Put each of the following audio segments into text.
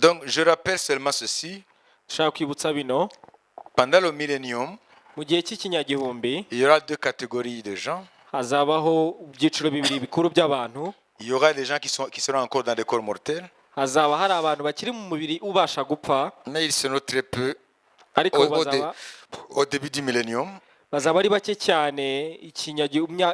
Donc, je rappelle seulement ceci. Shaka kwibutsa bino Pendant le millénium, mu gihe cy'ikinyagihumbi il y aura deux catégories de gens. hazabaho ibyiciro bibiri bikuru by'abantu. Il y aura des gens qui seront encore dans des corps mortels, Hazaba hari abantu bakiri mu mubiri ubasha gupfa, mais ils seront très peu ariko au début du millénium. bazaba ari bake cyane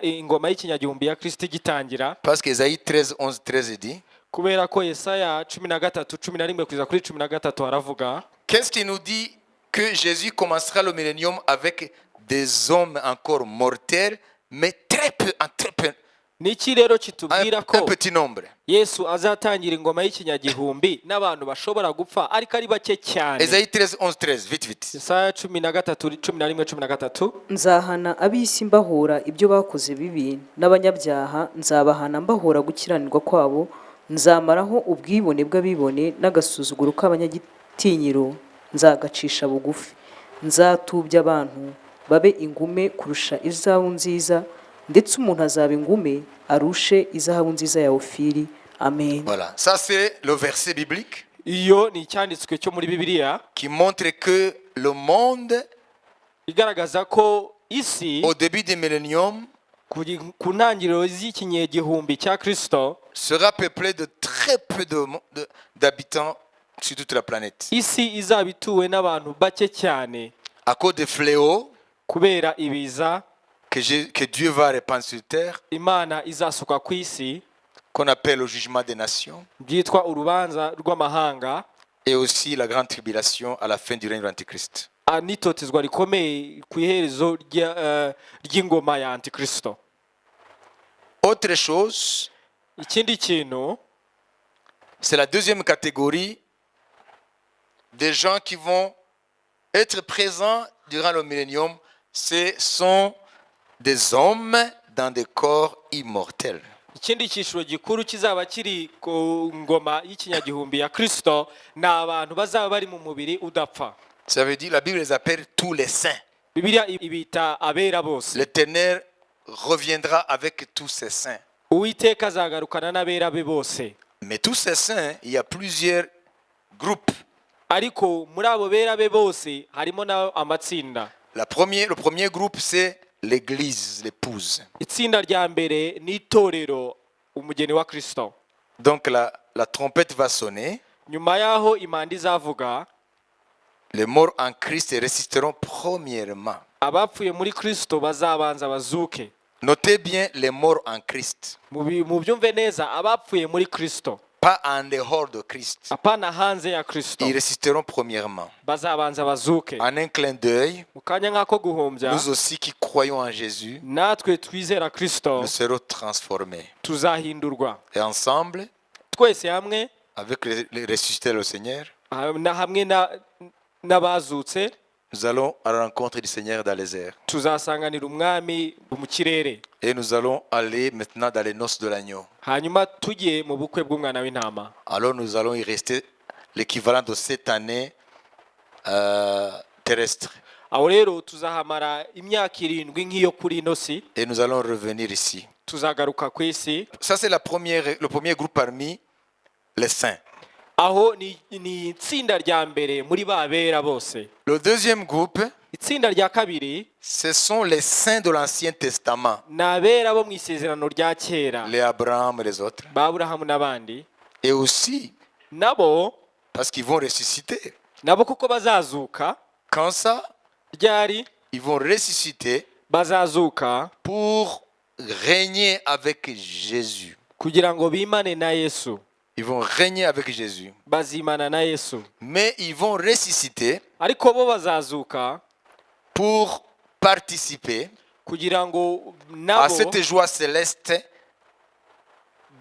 ingoma y'ikinyagihumbi ya Kristo igitangira, Parce qu'Ésaïe 13, 11, 13 dit, kubera ko Yesaya 13:11 kugeza kuri 13 haravuga. qu'est-ce qui nous dit que Jésus commencera le millénium avec des hommes encore mortels, mais très peu, en très peu, Niki rero kitubwira un ko petit nombre. Yesu azatangira ingoma y'ikinyagihumbi n'abantu bashobora gupfa ariko ari bake cyane. Ésaïe 13, 11, 13, vite, vite. Yesaya 13:11-13. nzahana ab'isi mbahora ibyo bakoze bibi n'abanyabyaha nzabahana mbahora gukiranirwa kwabo, nzamaraho ubwibone bw'abibone n'agasuzuguro k'abanyagitinyiro nzagacisha bugufi, nzatubya abantu babe ingume kurusha izahabu nziza, ndetse umuntu azaba ingume arushe izahabu nziza ya Ofiri. Amen. Voilà, ça c'est le verset biblique Iyo ni icyanditswe cyo muri Bibiliya qui montre que le monde, igaragaza ko isi au début du millénium, ku ntangiriro z'ikinyagihumbi cya Kristo sera peuplé de très peu d'habitants sur toute la planète. isi izaba ituwe n'abantu bake cyane À cause des fléaux kubera ibiza que Dieu va répandre sur terre, Imana izasuka ku isi, qu'on appelle le jugement des nations, byitwa urubanza rw'amahanga, et aussi la grande tribulation à la fin du règne de l'Antichrist. n'itotezwa rikomeye ku iherezo ry'ingoma ya Antikristo. Autre chose, Ikindi kintu, c'est la deuxième catégorie des gens qui vont être présents durant le millénium. Ce sont des hommes dans des corps immortels. ikindi cyiciro gikuru kizaba kiri ku ngoma y'ikinyagihumbi ya Kristo ni abantu bazaba bari mu mubiri udapfa. Ça veut dire, la Bible les appelle tous les saints. Bibiliya ibita abera bose. L'Éternel reviendra avec tous ces saints. Uwiteka azagarukana n'abera be bose. Mais tous ces saints, il y a plusieurs groupes. Ariko muri abo bera be bose harimo amatsinda. Le premier groupe, c'est l'Église, l'épouse. Itsinda rya mbere ni itorero, umugeni wa Kristo. Donc la trompette va sonner. Nyuma yaho impanda izavuga, Les morts en Christ résisteront premièrement. abapfuye muri Kristo bazabanza bazuke. Notez bien les morts en Christ. Mu byumve neza, abapfuye muri Kristo, Pas en dehors de Christ. apana hanze ya Kristo, Ils résisteront premièrement. bazabanza bazuke. En un clin d'œil, Mu kanya nk'ako guhumbya, nous aussi qui croyons en Jésus, natwe twizera Kristo nous serons transformés. tuzahindurwa. Et ensemble, Twese hamwe, avec les ressuscités le Seigneur, hamwe n'abazutse, nous allons à la rencontre du Seigneur dans les airs. tuzasanganira umwami mu kirere. Et nous allons aller maintenant dans les noces de l'agneau. Hanyuma tujye mu bukwe bw'umwana w'intama. Alors nous allons y rester l'équivalent de cette année terrestre. Aho rero tuzahamara imyaka 7 nk'iyo kuri ino si, Et nous allons revenir ici. tuzagaruka ku isi. Ça, c'est le premier groupe parmi les saints. Aho ni itsinda rya mbere muri ba bera bose. Le deuxième groupe, Itsinda rya kabiri ce sont les saints de l'Ancien Testament. ni abera bo mu isezerano rya kera, Les Abraham et les autres. ba Aburahamu n'abandi. Et aussi, Nabo parce qu'ils vont ressusciter. kuko bazazuka. Quand ça, Ryari ils vont ressusciter bazazuka pour régner avec Jésus. kugira ngo bimane na Yesu. Ils vont régner avec Jésus. Bazimana na Yesu. Mais ils vont ressusciter Ariko bo bazazuka pour participer kugira ngo à nabo cette joie céleste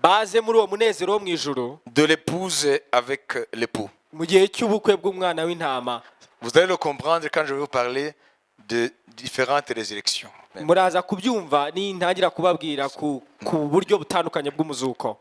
baze muri uwo munezero wo mu ijuru de l'épouse avec l'époux. mu gihe cy'ubukwe bw'umwana w'intama. Vous allez le comprendre quand je vais vous parler de différentes résurrections. Muraza kubyumva nintangira kubabwira ku buryo butandukanye bw'umuzuko.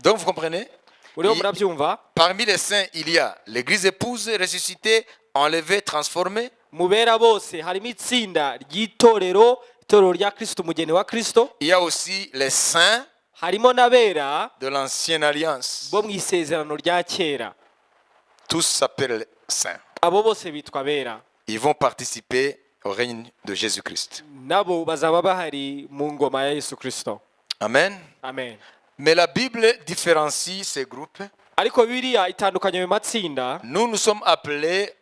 Donc vous comprenez? Murabyumva? Parmi les saints, il y a l'église épouse ressuscitée, enlevée, transformée. Mubera bose harimo itsinda ry'itorero, itorero rya Kristo, umugeni wa Kristo. Il y a aussi les saints harimo n'abera de l'ancienne alliance. bo mu isezerano rya kera. Tous s'appellent saints. Abo bose bitwa abera. Ils vont participer au règne de Jésus-Christ. Nabo bazaba bahari mu ngoma ya Yesu Kristo. Amen. Amen. Mais la Bible différencie ces groupes. Ariko Bibiliya itandukanye mu matsinda. Nous sommes appelés,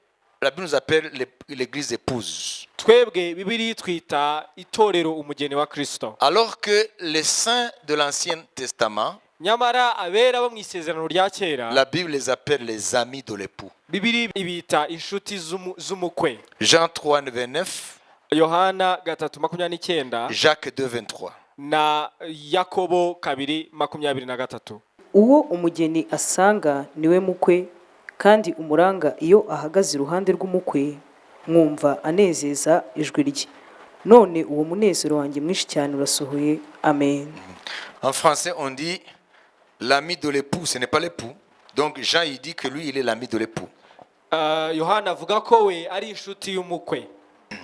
la Bible nous appelle l'église épouse. Twebwe Bibiliya twita itorero umugeni wa Kristo. Alors que les saints de l'Ancien Testament, Nyamara abera bo mu isezerano rya kera, la Bible les appelle les amis de l'époux. Bibiliya ibita inshuti z'umukwe. Jean 3, 29, Yohana 3:29 Jacques 2, 23. na Yakobo 2:23. uwo umugeni asanga niwe mukwe, kandi umuranga iyo ahagaze iruhande rw'umukwe mwumva anezeza ijwi rye. None uwo munezero wanjye mwinshi cyane urasohoye. Amen. En français, on dit l'ami de l'époux, ce n'est pas l'époux. Donc Jean, il dit que lui, il est l'ami de l'époux. Yohana avuga ko we ari inshuti y'umukwe.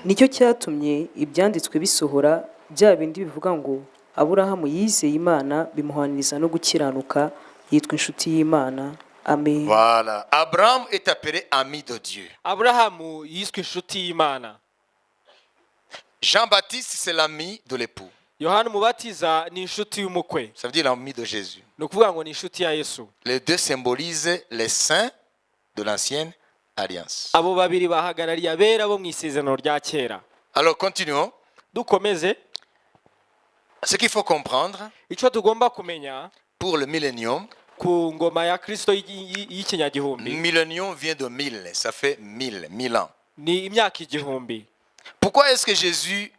Nicyo cyatumye ibyanditswe bisohora bya bindi bivuga ngo Aburahamu yizeye Imana bimuhaniriza no gukiranuka, yitwa inshuti y'Imana. Amen. Voilà. Abraham est appelé ami de Dieu. Aburahamu yiswe inshuti y'Imana. Jean-Baptiste, c'est l'ami de l'époux. Yohana umubatiza ni inshuti y'umukwe. Ça veut dire l'ami de Jésus. Ni ukuvuga ngo ni inshuti ya Yesu. Les deux symbolisent les saints de l'ancienne alliance. Abo babiri bahagarariye abera bo mu isezerano rya kera. Alors, continuons. Dukomeze. Ce qu'il faut comprendre Icyo tugomba kumenya pour le millénium, ku ngoma ya Kristo y'ikinyagihumbi millénium vient de 1000, ça fait 1000 ans. ni imyaka igihumbi. Pourquoi est-ce que Jésus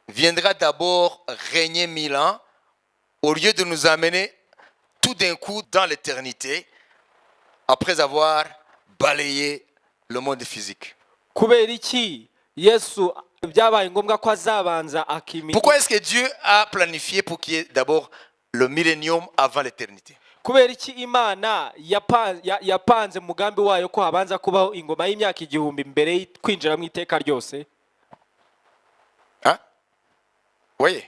viendra d'abord régner 1000 ans au lieu de nous amener tout d'un coup dans l'éternité après avoir balayé le monde physique? Kubera iki Yesu byabaye ngombwa ko azabanza akimika? Pourquoi est-ce que Dieu a planifié pour qu'il y ait d'abord le millénium avant l'éternité? Kubera iki Imana yapanze mugambi wayo ko habanza kubaho ingoma y'imyaka igihumbi mbere kwinjira mu iteka ryose? Hein? Voyez,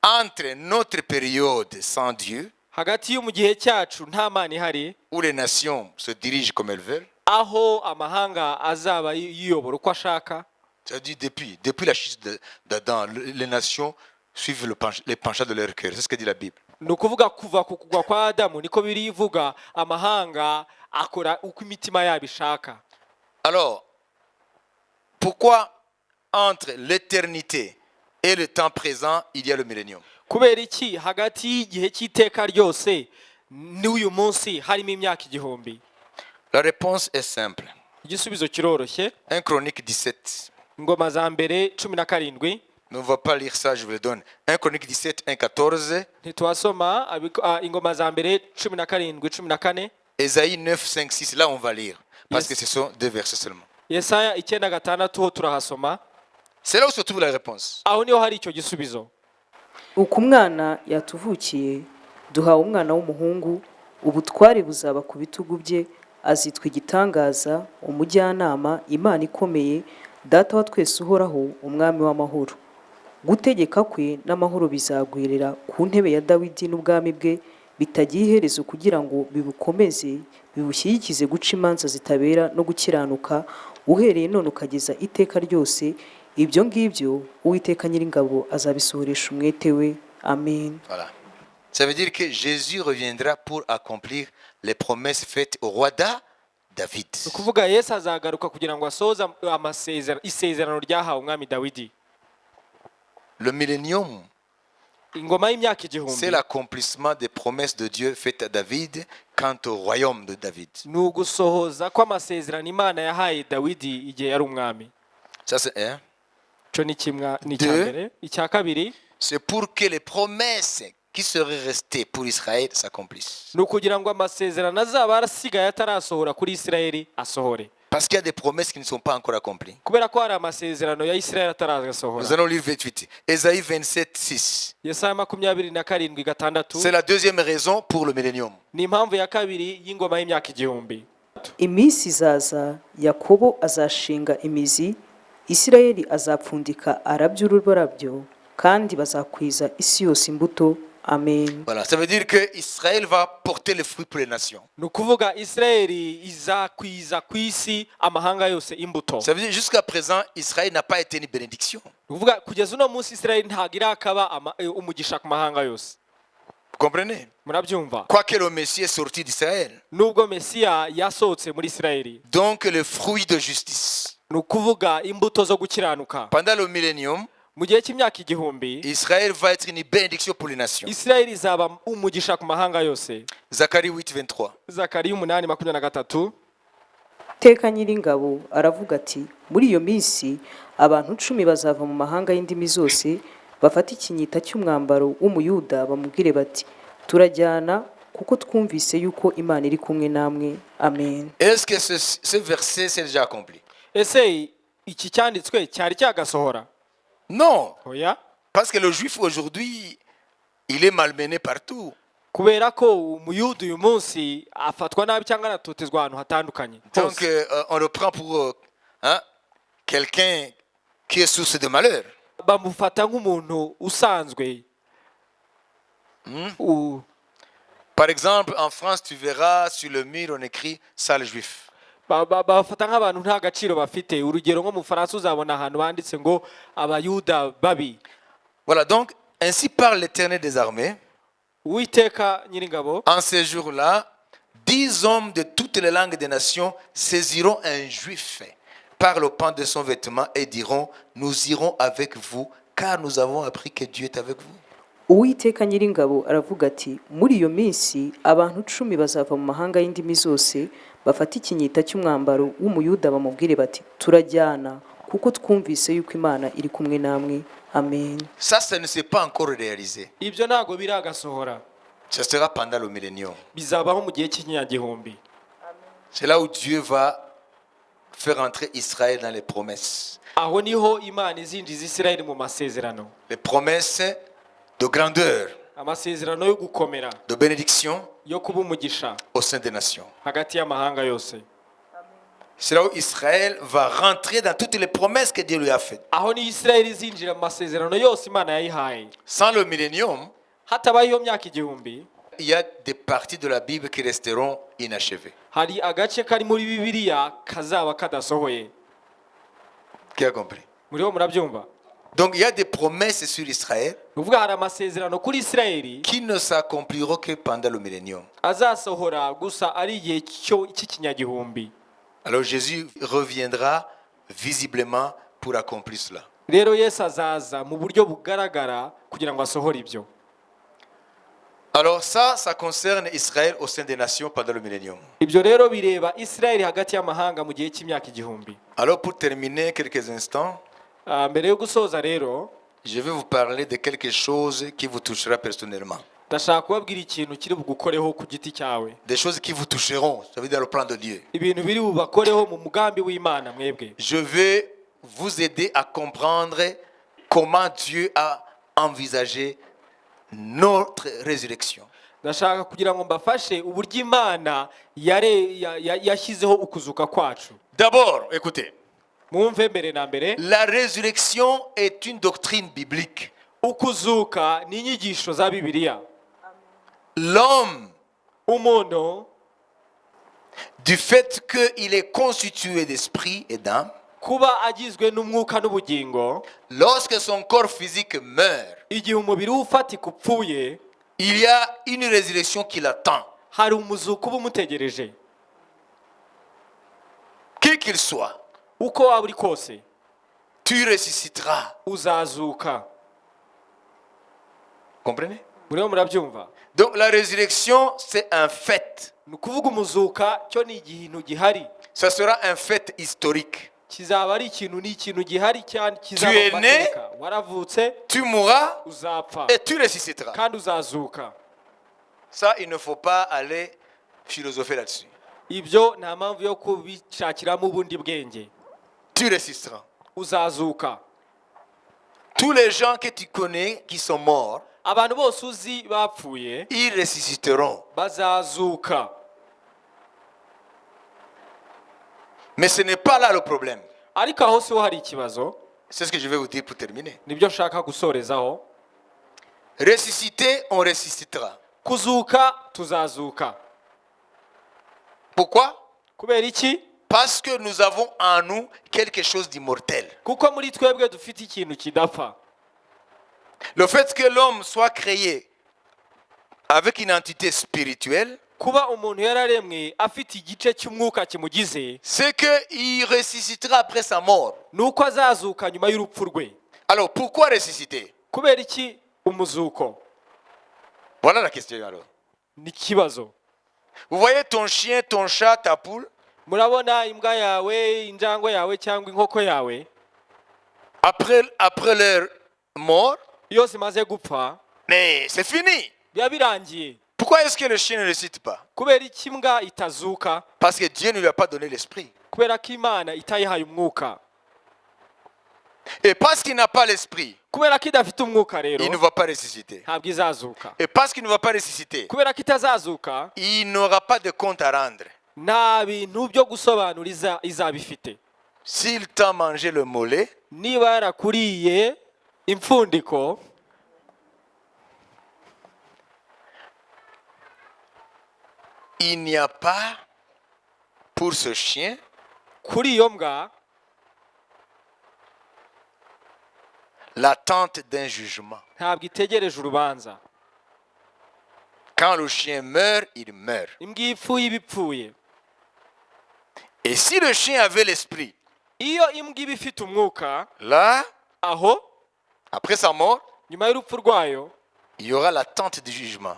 entre notre période sans Dieu, Hagati yo mu gihe cyacu nta Mana ihari, où les nations se dirigent comme elles veulent, aho amahanga azaba yiyobora uko ashaka, c'est-à-dire depuis la chute d'Adam, les nations suivent les penchants de leur cœur. C'est ce que dit la Bible. ni ukuvuga kuva ku kugwa kwa Adamu niko birivuga amahanga akora uko imitima yabo ishaka. Alors, pourquoi entre l'éternité et le temps présent, il y a le millénium? Kubera iki hagati y'igihe cy'iteka ryose n'uyu munsi harimo imyaka igihumbi? La réponse est simple. Igisubizo kiroroshye. 1 Chronique 17. Ingoma za mbere 17. Ne va pas lire ça, je vous le donne. 1 Chronique 17, 1, 14. Ntitwasoma ingoma za mbere 17:14. Ésaïe 9, 5, 6. Là, on va lire. Parce que ce sont 2 versets seulement. Yesaya 9:6 ho turahasoma. C'est là où se trouve la réponse. Aho niho hari icyo gisubizo. Uko umwana yatuvukiye, duhawe umwana w'umuhungu, ubutware buzaba ku bitugu bye, azitwa igitangaza, umujyanama, Imana ikomeye, Data wa twese uhoraho, umwami w'amahoro. Gutegeka kwe n'amahoro bizagwirira ku ntebe ya Dawidi n'ubwami bwe, bitagiye iherezo, kugira ngo bibukomeze, bibushyigikize guca imanza zitabera no gukiranuka, uhereye none ukageza iteka ryose. Ibyo ngibyo Uwiteka Nyiringabo azabisohoresha umwete we. Amen. Voilà. Ça veut dire que Jésus reviendra pour accomplir les promesses faites au roi David. Ni ukuvuga Yesu azagaruka kugira ngo asohoze isezerano ryahawe umwami Dawidi. Le millénium, Ingoma y'imyaka c'est igihumbi l'accomplissement des promesses de Dieu faites à David quant au royaume de David. ni ugusohoza kw'amasezerano Imana yahaye Dawidi igihe yari umwami. Ça, c'est un. Cyo ni kimwe ni cyambere. Icya kabiri C'est pour que les promesses qui seraient restées pour Israël s'accomplissent. ni ukugira ngo amasezerano azaba arasigaye atarasohora kuri Isirayeli asohore. Parce qu'il y a des promesses qui ne sont pas encore accomplies. Kubera ko hari amasezerano ya Isirayeli Nous atarasohora. allons lire vite, vite. Ésaïe 27, 6. Yesaya 27:6 C'est la deuxième raison pour le millénium. ni impamvu ya kabiri y'ingoma y'imyaka igihumbi. Iminsi izaza, Yakobo azashinga imizi, Isirayeli azapfundika arabye urubarabyo, kandi bazakwiza isi yose imbuto, amen. Voilà, ça veut dire que Israël va porter les fruits pour les nations. ni ukuvuga isirayeli izakwiza ku isi amahanga yose imbuto. Ça veut dire jusqu'à présent, Israël n'a pas été une bénédiction. ni ukuvuga kugeza uno munsi isirayeli ntabwo irakaba umugisha ku mahanga yose. Vous comprenez? murabyumva? Quoique le Messie est sorti d'Israël. nubwo mesiya yasohotse muri isirayeli, Donc le fruit de justice. ni ukuvuga imbuto zo gukiranuka. Pendant le millénium, mu gihe cy'imyaka igihumbi Israël va être une bénédiction pour les nations. isirayeli izaba umugisha ku mahanga yose. Zacharie 8, 23. zakariya 8:23. Teka Nyiringabo aravuga ati muri iyo minsi abantu 10 bazava mu mahanga y'indimi zose bafata ikinyita cy'umwambaro w'umuyuda bamubwire bati turajyana kuko twumvise yuko Imana iri kumwe namwe, amen. Est-ce que ce verset s'est déjà accompli? ese iki cyanditswe cyari cyagasohora? Non. oya, Parce que le juif aujourd'hui, il est malmené partout. kubera ko umuyuda uyu munsi afatwa nabi cyangwa anatotezwa ahantu hatandukanye. Donc on le prend pour quelqu'un qui est source de malheur. bamufata nk'umuntu usanzwe. Par exemple, en France, tu verras sur le mur, on écrit sale juif. bafata nk'abantu nta gaciro bafite. urugero nko mu Faransa uzabona ahantu banditse ngo abayuda babi. Voilà, donc ainsi parle l'Éternel des armées. Uwiteka Nyiringabo, En ces jours-là, 10 hommes de toutes les langues des nations saisiront un juif par le pan de son vêtement et diront, nous irons avec vous, car nous avons appris que Dieu est avec vous. Uwiteka Nyiringabo aravuga ati muri iyo minsi abantu 10 bazava mu mahanga y'indimi zose bafata ikinyita cy'umwambaro w'umuyuda bamubwire bati turajyana kuko twumvise yuko Imana iri kumwe namwe, amen. Ça ne s'est pas encore réalisé. ibyo ntago biragasohora. Ce sera pendant le millénium. bizabaho mu gihe cy'ikinyagihumbi. C'est là où Dieu va faire entrer Israël dans les promesses. aho niho Imana izinjiza Isirayeli mu masezerano. Les promesses de grandeur, amasezerano yo gukomera, de bénédiction yo kuba umugisha au sein des nations. hagati y'amahanga yose. C'est là où Israël va rentrer dans toutes les promesses que Dieu lui a faites. aho ni Isirayeli izinjira mu masezerano yose Imana yayihaye. Sans le millénium, hatabaye iyo myaka igihumbi, il y a des parties de la Bible qui resteront inachevées. hari agace kari muri Bibiliya kazaba kadasohoye. Qui a compris? muriho murabyumva? Donc il y a des promesses sur Israël ni ukuvuga hari amasezerano kuri Isirayeli qui ne s'accompliront que pendant le millénium. azasohora gusa ari igihe cy'ikinyagihumbi. Alors Jésus reviendra visiblement pour accomplir cela. rero Yesu azaza mu buryo bugaragara kugira ngo asohore ibyo. Alors ça concerne Israël au sein des nations pendant le millénium. ibyo rero bireba Isirayeli hagati y'amahanga mu gihe cy'imyaka igihumbi. Alors pour terminer quelques instants, mbere yo gusoza rero je vais vous parler de quelque chose qui vous touchera personnellement. ndashaka kubabwira ikintu kiri bugukoreho ku giti cyawe. Des choses qui vous toucheront, ça veut dire le plan de Dieu. ibintu biri bubakoreho mu mugambi w'Imana mwebwe. Je vais vous aider à comprendre comment Dieu a envisagé notre résurrection. ndashaka kugira ngo mbafashe uburyo Imana yashyizeho ukuzuka kwacu. D'abord, écoutez, mwumve mbere na mbere, la résurrection est une doctrine biblique. ukuzuka ni inyigisho za Bibiliya. L'homme, umuntu du fait qu'il est constitué d'esprit et d'âme, kuba agizwe n'umwuka n'ubugingo, lorsque son corps physique meurt, igihe umubiri we ufatika upfuye, il y a une résurrection qui l'attend. hari umuzuko uba umutegereje. Quel qu'il soit, uko waba uri kose tu ressusciteras. uzazuka. Comprenez? muriho murabyumva? Donc la résurrection, c'est un fait. ni ukuvuga umuzuka cyo ni ikintu gihari, Ça sera un fait historique. kizaba ari ikintu, ni ikintu gihari cyane, Tu kizaba es mu né, mateka. waravutse Tu mourras uzapfa et tu ressusciteras. kandi uzazuka. Ça, il ne faut pas aller philosopher là-dessus. ibyo nta mpamvu yo kubishakiramo ubundi bwenge. Tu ressusciteras. uzazuka. Tous les gens que tu connais qui sont morts, abantu bose uzi bapfuye ils ressusciteront. bazazuka. Mais ce n'est pas là le problème. ariko aho siho hari ikibazo. C'est ce que je vais vous dire pour terminer. nibyo nshaka gusorezaho. ressusciter, on ressuscitera. kuzuka tuzazuka. Pourquoi? Kubera iki? Parce que nous avons en nous quelque chose d'immortel. Kuko muri twebwe dufite ikintu kidapfa. Le fait que l'homme soit créé avec une entité spirituelle, Kuba umuntu yararemwe afite igice cy'umwuka kimugize, c'est qu'il ressuscitera après sa mort. nuko azazuka nyuma y'urupfu rwe. Alors, pourquoi ressusciter? Kubera iki umuzuko? Voilà la question alors. Ni kibazo. Vous voyez ton chien, ton chat, ta poule, Murabona imbwa yawe, injangwe yawe cyangwa inkoko yawe, après leur mort, iyo zimaze gupfa mais c'est fini. biba birangiye. Pourquoi est-ce que le chien ne ressuscite pas? Kubera iki imbwa itazuka? Parce que Dieu ne lui a pas donné l'esprit. Kubera ko Imana itayihaye umwuka. Et parce qu'il n'a pas l'esprit, Kubera ko idafite umwuka rero il ne va pas ressusciter. ntabwo izazuka. Et parce qu'il ne va pas ressusciter, Kubera ko itazazuka il n'aura pas de compte à rendre. nta bintu byo gusobanura izaba ifite. S'il t'a mangé le mollet, Niba yarakuriye impfundiko, il n'y a pas pour ce chien kuri iyo mbwa l'attente d'un jugement. ntabwo itegereje urubanza. Quand le chien meurt, il meurt. Imbwa iyo ipfuye iba ipfuye. Et si le chien avait l'esprit, Iyo imbwa iba ifite umwuka, là, aho après sa mort, nyuma y'urupfu rwayo il y aura l'attente du jugement.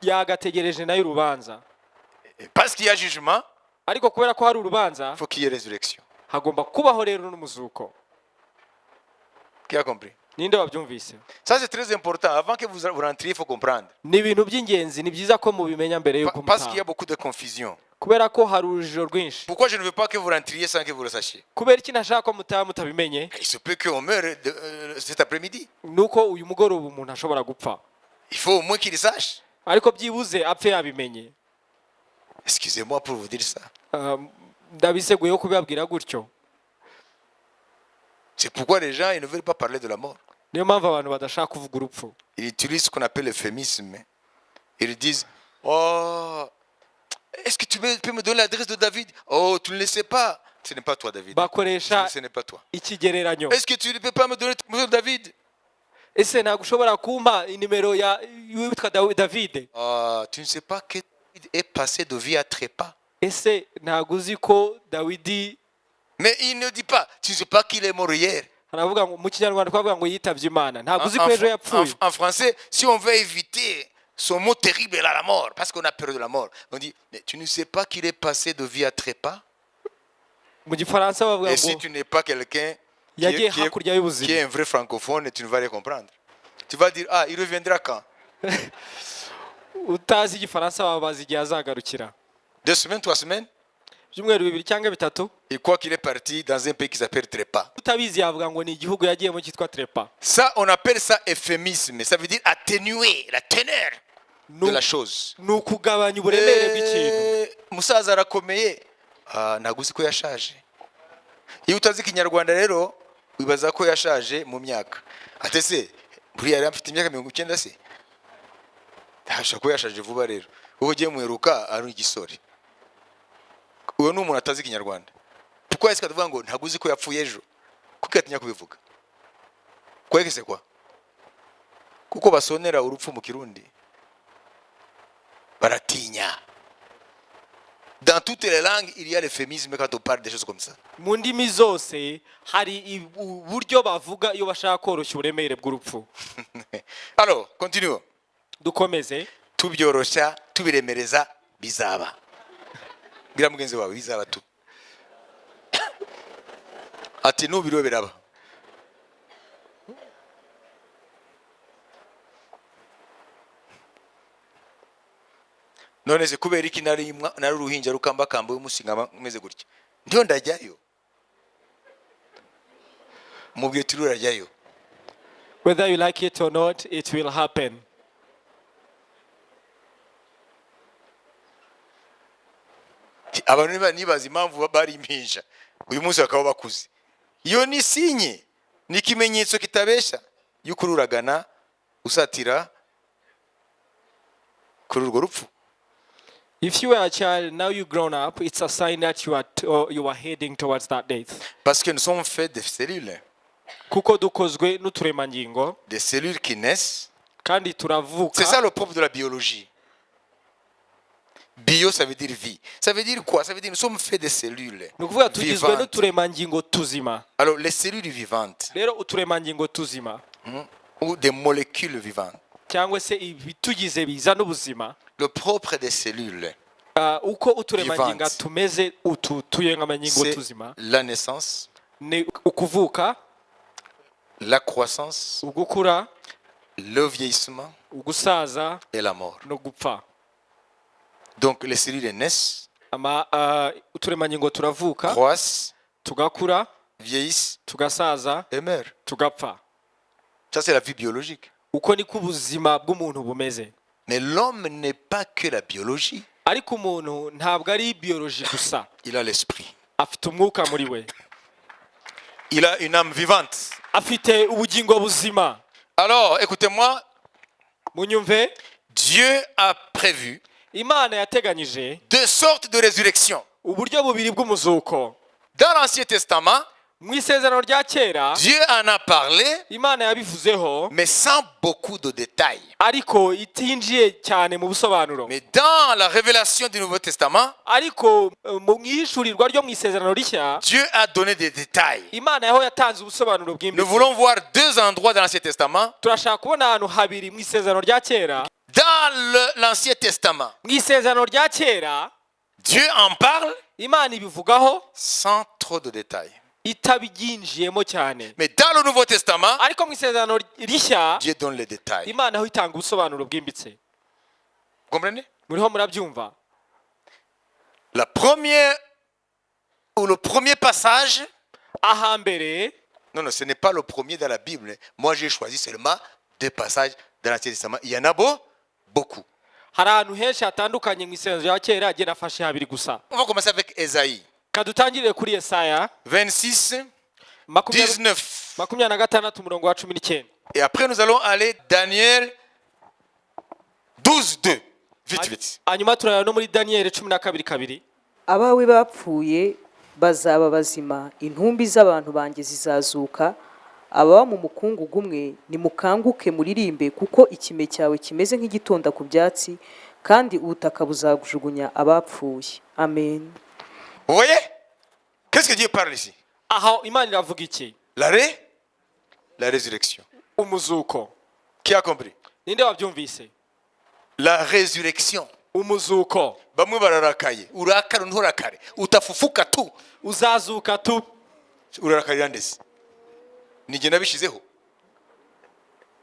yagategereje nayo urubanza. Et parce qu'il y a jugement, Ariko kubera ko hari urubanza, il faut qu'il y ait résurrection. hagomba kubaho rero n'umuzuko. Qui a compris? Ninde wabyumvise? Ça, c'est très important. Avant que vous rentriez, il faut comprendre. Ni ibintu by'ingenzi, ni byiza ko mubimenya mbere y'uko Parce qu'il y a mutaha. beaucoup de confusion. Kubera ko hari urujijo rwinshi. Pourquoi je ne veux pas que vous rentriez sans que vous le sachiez? Kubera iki ntashaka ko mutaha mutabimenye? Il se peut qu'on meure cet après-midi. Nuko uyu mugoroba umuntu ashobora gupfa. Il faut au moins qu'il le sache. Ariko byibuze apfe yabimenye. Excusez-moi pour vous dire ça. Ndabiseguyeho kubibabwira gutyo. C'est pourquoi les gens ils ne veulent pas parler de la mort. Niyo mpamvu abantu badashaka kuvuga urupfu. Ils utilisent ce qu'on appelle l'euphémisme. Ils disent, oh, est-ce que tu peux me donner l'adresse de David? Oh, tu ne le sais pas. Ce n'est pas toi, David. Bakoresha Ce n'est pas toi. ikigereranyo. Est-ce que tu ne peux pas me donner le nom de David? Ese ntabwo ushobora kumpa inimero y'uwitwa David? Tu ne sais pas que David est passé de vie à trépas. Ese ntabwo uzi ko Dawidi, Mais il ne dit pas, tu ne sais pas qu'il est mort hier. aravuga ngo mu kinyarwanda twavuga ngo yitabye Imana. Ntabwo uzi ko ejo yapfuye. En français, si on veut éviter ce mot terrible là, la mort, parce qu'on a peur de la mort, on dit, mais tu ne sais pas qu'il est passé de vie à trépas? Mu gifaransa bavuga Et si ngo tu n'es pas quelqu'un yagiye hakurya qui y'ubuzima. est un vrai francophone, tu ne vas rien comprendre. Tu vas dire, ah, il reviendra quand? Utazi igifaransa wabaza igihe azagarukira. 2 semaines, 3 semaines? Ibyumweru 2 cyangwa 3. Et quoi qu'il est parti dans un pays qui s'appelle Trépas. Utabizi yavuga ngo ni igihugu yagiyemo cyitwa Trepa. Ça, on appelle ça euphémisme. Ça veut dire atténuer la teneur de la chose. Ni ukugabanya uburemere bw'ikintu. Musaza arakomeye. Ntabwo uzi ko yashaje. Iyo utazi ikinyarwanda rero wibaza ko yashaje mu myaka. Ate se buriya yari afite imyaka 90 se? Ndashaka ko yashaje vuba rero. Uwo ugiye muheruka ari igisore. Uwo ni umuntu atazi ikinyarwanda. Pourquoi est-ce que tuvuga ngo ntabwo uzi ko yapfuye ejo? Kuko atinya kubivuga. Kwegese kwa? Kuko basonera urupfu mu Kirundi. Baratinya. Dans toutes les langues, il y a l'euphémisme quand on parle des choses comme ça. Mu ndimi zose hari uburyo bavuga iyo bashaka koroshya uburemere bw'urupfu. Alors, continuons. Dukomeze. Tubyoroshya, tubiremereza bizaba. Bwira mugenzi wawe bizaba tu. Ati nubiro biraba. None se kubera iki nari uruhinja rukamba kambo y'umusinga umeze gutya? Ndiyo ndajyayo. Mubwiye turi urajyayo. Whether you like it or not, it will happen. Abantu nibaza impamvu bari impinja. Uyu munsi bakaba bakuze. Iyo ni sinye, ni ikimenyetso kitabesha y'uko uragana usatira kuri urwo rupfu. If you were a child, now you've grown up, it's a sign that you are heading towards that death. Parce que nous sommes faits de cellules. Kuko dukozwe n'uturemangingo Des cellules qui naissent. kandi C'est turavuka. ça le propre de la biologie. Bio, ça veut dire vie. Ça veut dire quoi? Ça veut dire nous sommes faits de cellules Ni ukuvuga tugizwe vivantes. n'uturemangingo tuzima. Alors, les cellules vivantes, Rero uturemangingo tuzima ou des molécules vivantes, cyangwa se ibitugize bizana ubuzima, le propre des cellules, uko uturemangingo Vivantes. tumeze utu tuyengamangingo c'est tuzima la naissance, ni ukuvuka, la croissance, ugukura, le vieillissement ugusaza et la mort. no gupfa. Donc, les cellules naissent, Uturemangingo turavuka, croissent, tugakura, vieillissent tugasaza, et meurent. tugapfa. Ça, c'est la vie biologique. Uko niko ubuzima bw'umuntu bumeze. Mais l'homme n'est pas que la biologie. Ariko umuntu ntabwo ari biology gusa, Il a l'esprit. afite umwuka muri we, Il a une âme vivante. afite ubugingo buzima. Alors, écoutez-moi, Munyumve, Dieu a prévu Imana yateganyije deux sortes de résurrection. uburyo bubiri bw'umuzuko. Dans l'Ancien Testament, Mu isezerano rya kera Dieu en a parlé, Imana yabivuzeho, mais sans beaucoup de détails. ariko itinjiye cyane mu busobanuro. Mais dans la révélation du Nouveau Testament, Ariko mu ihishurirwa ryo mu isezerano rishya, Dieu a donné des détails. Imana yaho yatanze ubusobanuro Nous bwimbitse. voulons voir deux endroits dans l'Ancien Testament. Turashaka kubona ahantu habiri mu isezerano rya kera. Dans l'Ancien Testament, Mu isezerano rya kera Dieu en parle Imana ibivugaho sans trop de détails. itabiginjiyemo cyane. Mais dans le Nouveau Testament, Ariko mu isezerano rishya Dieu donne les détails. Imana aho itanga ubusobanuro bwimbitse. Vous comprenez? Muriho murabyumva? La première ou le premier passage, Ahambere, non, ce n'est pas le premier dans la Bible. Moi, j'ai choisi seulement deux passages dans l'Ancien Testament. Il y en a beaucoup. hari ahantu henshi hatandukanye mu isezerano rya kera agenda afashe habiri gusa. On va commencer avec Ésaïe Kadutangirire kuri Yesaya 26, 19. 26:19. Et après, nous allons aller Daniel 12, 2. Vite, vite. Hanyuma turareba no muri Daniyeli 12:2. abawe bapfuye bazaba bazima, intumbi z'abantu banjye zizazuka, ababa mu mukungugu umwe nimukanguke muririmbe, kuko ikime cyawe kimeze nk'igitonda ku byatsi, kandi ubutaka buzajugunya abapfuye. Amen. Vous voyez? Qu'est-ce que Dieu parle ici? Aho Imana iravuga iki? La résurrection. Umuzuko. Qui a compris? Ninde wabyumvise? La résurrection. Umuzuko. Bamwe bararakaye. Urakara nturakare. Utafufuka tu. Uzazuka tu. Urarakarira ndetse. Nijye nabishizeho.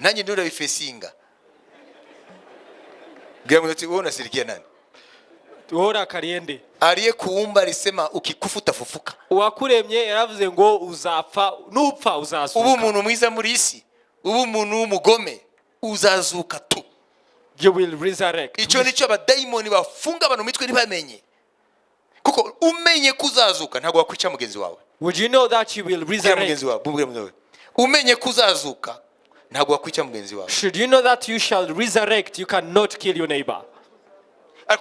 Nanjye ndio ndabifesinga. Bwira ngo wowe unasirikia nani? Uhora kariyende. Aliyekuumba alisema ukikufa utafufuka. Uwakuremye yaravuze ngo uzapfa, nupfa uzazuka. Ubu umuntu mwiza muri isi, ubu umuntu w'umugome uzazuka tu. You will resurrect. Icyo nicyo abadayimoni bafunga abantu mitwe ntibamenye. Kuko umenye kuzazuka ntabwo wakwica mugenzi wawe. Would you know that you will resurrect? Mugenzi wawe, bubwire mugenzi wawe. Umenye kuzazuka ntabwo wakwica mugenzi wawe. Should you know that you shall resurrect, you cannot kill your neighbor.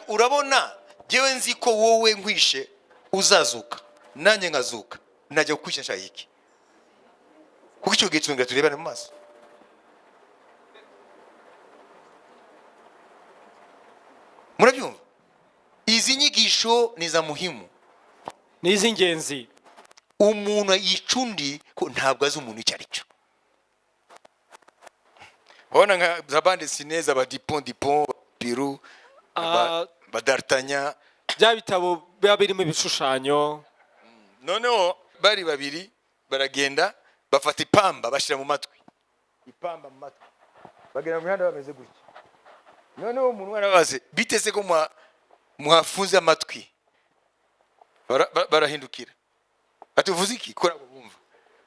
Urabona jewe nzi ko wowe nkwishe uzazuka nanjye ngazuka najya kukwisha nshayiki. Kuko icyo gihe tunga turebane mu maso. Murabyumva? Izi nyigisho ni za muhimu. Ni iz'ingenzi. Umuntu yicundi ko ntabwo azi umuntu icyo ari cyo. Bona nka zabande sineza ba Dupont, Piru, ba D'Artagnan. Bya bitabo biba birimo ibishushanyo. Noneho bari babiri baragenda bafata ipamba bashira mu matwi. Ipamba mu matwi. Bagenda mu mihanda bameze gutya. Noneho umuntu warabaze biteze ko muhafunze amatwi. Barahindukira. Ati uvuze iki? Kora bumva.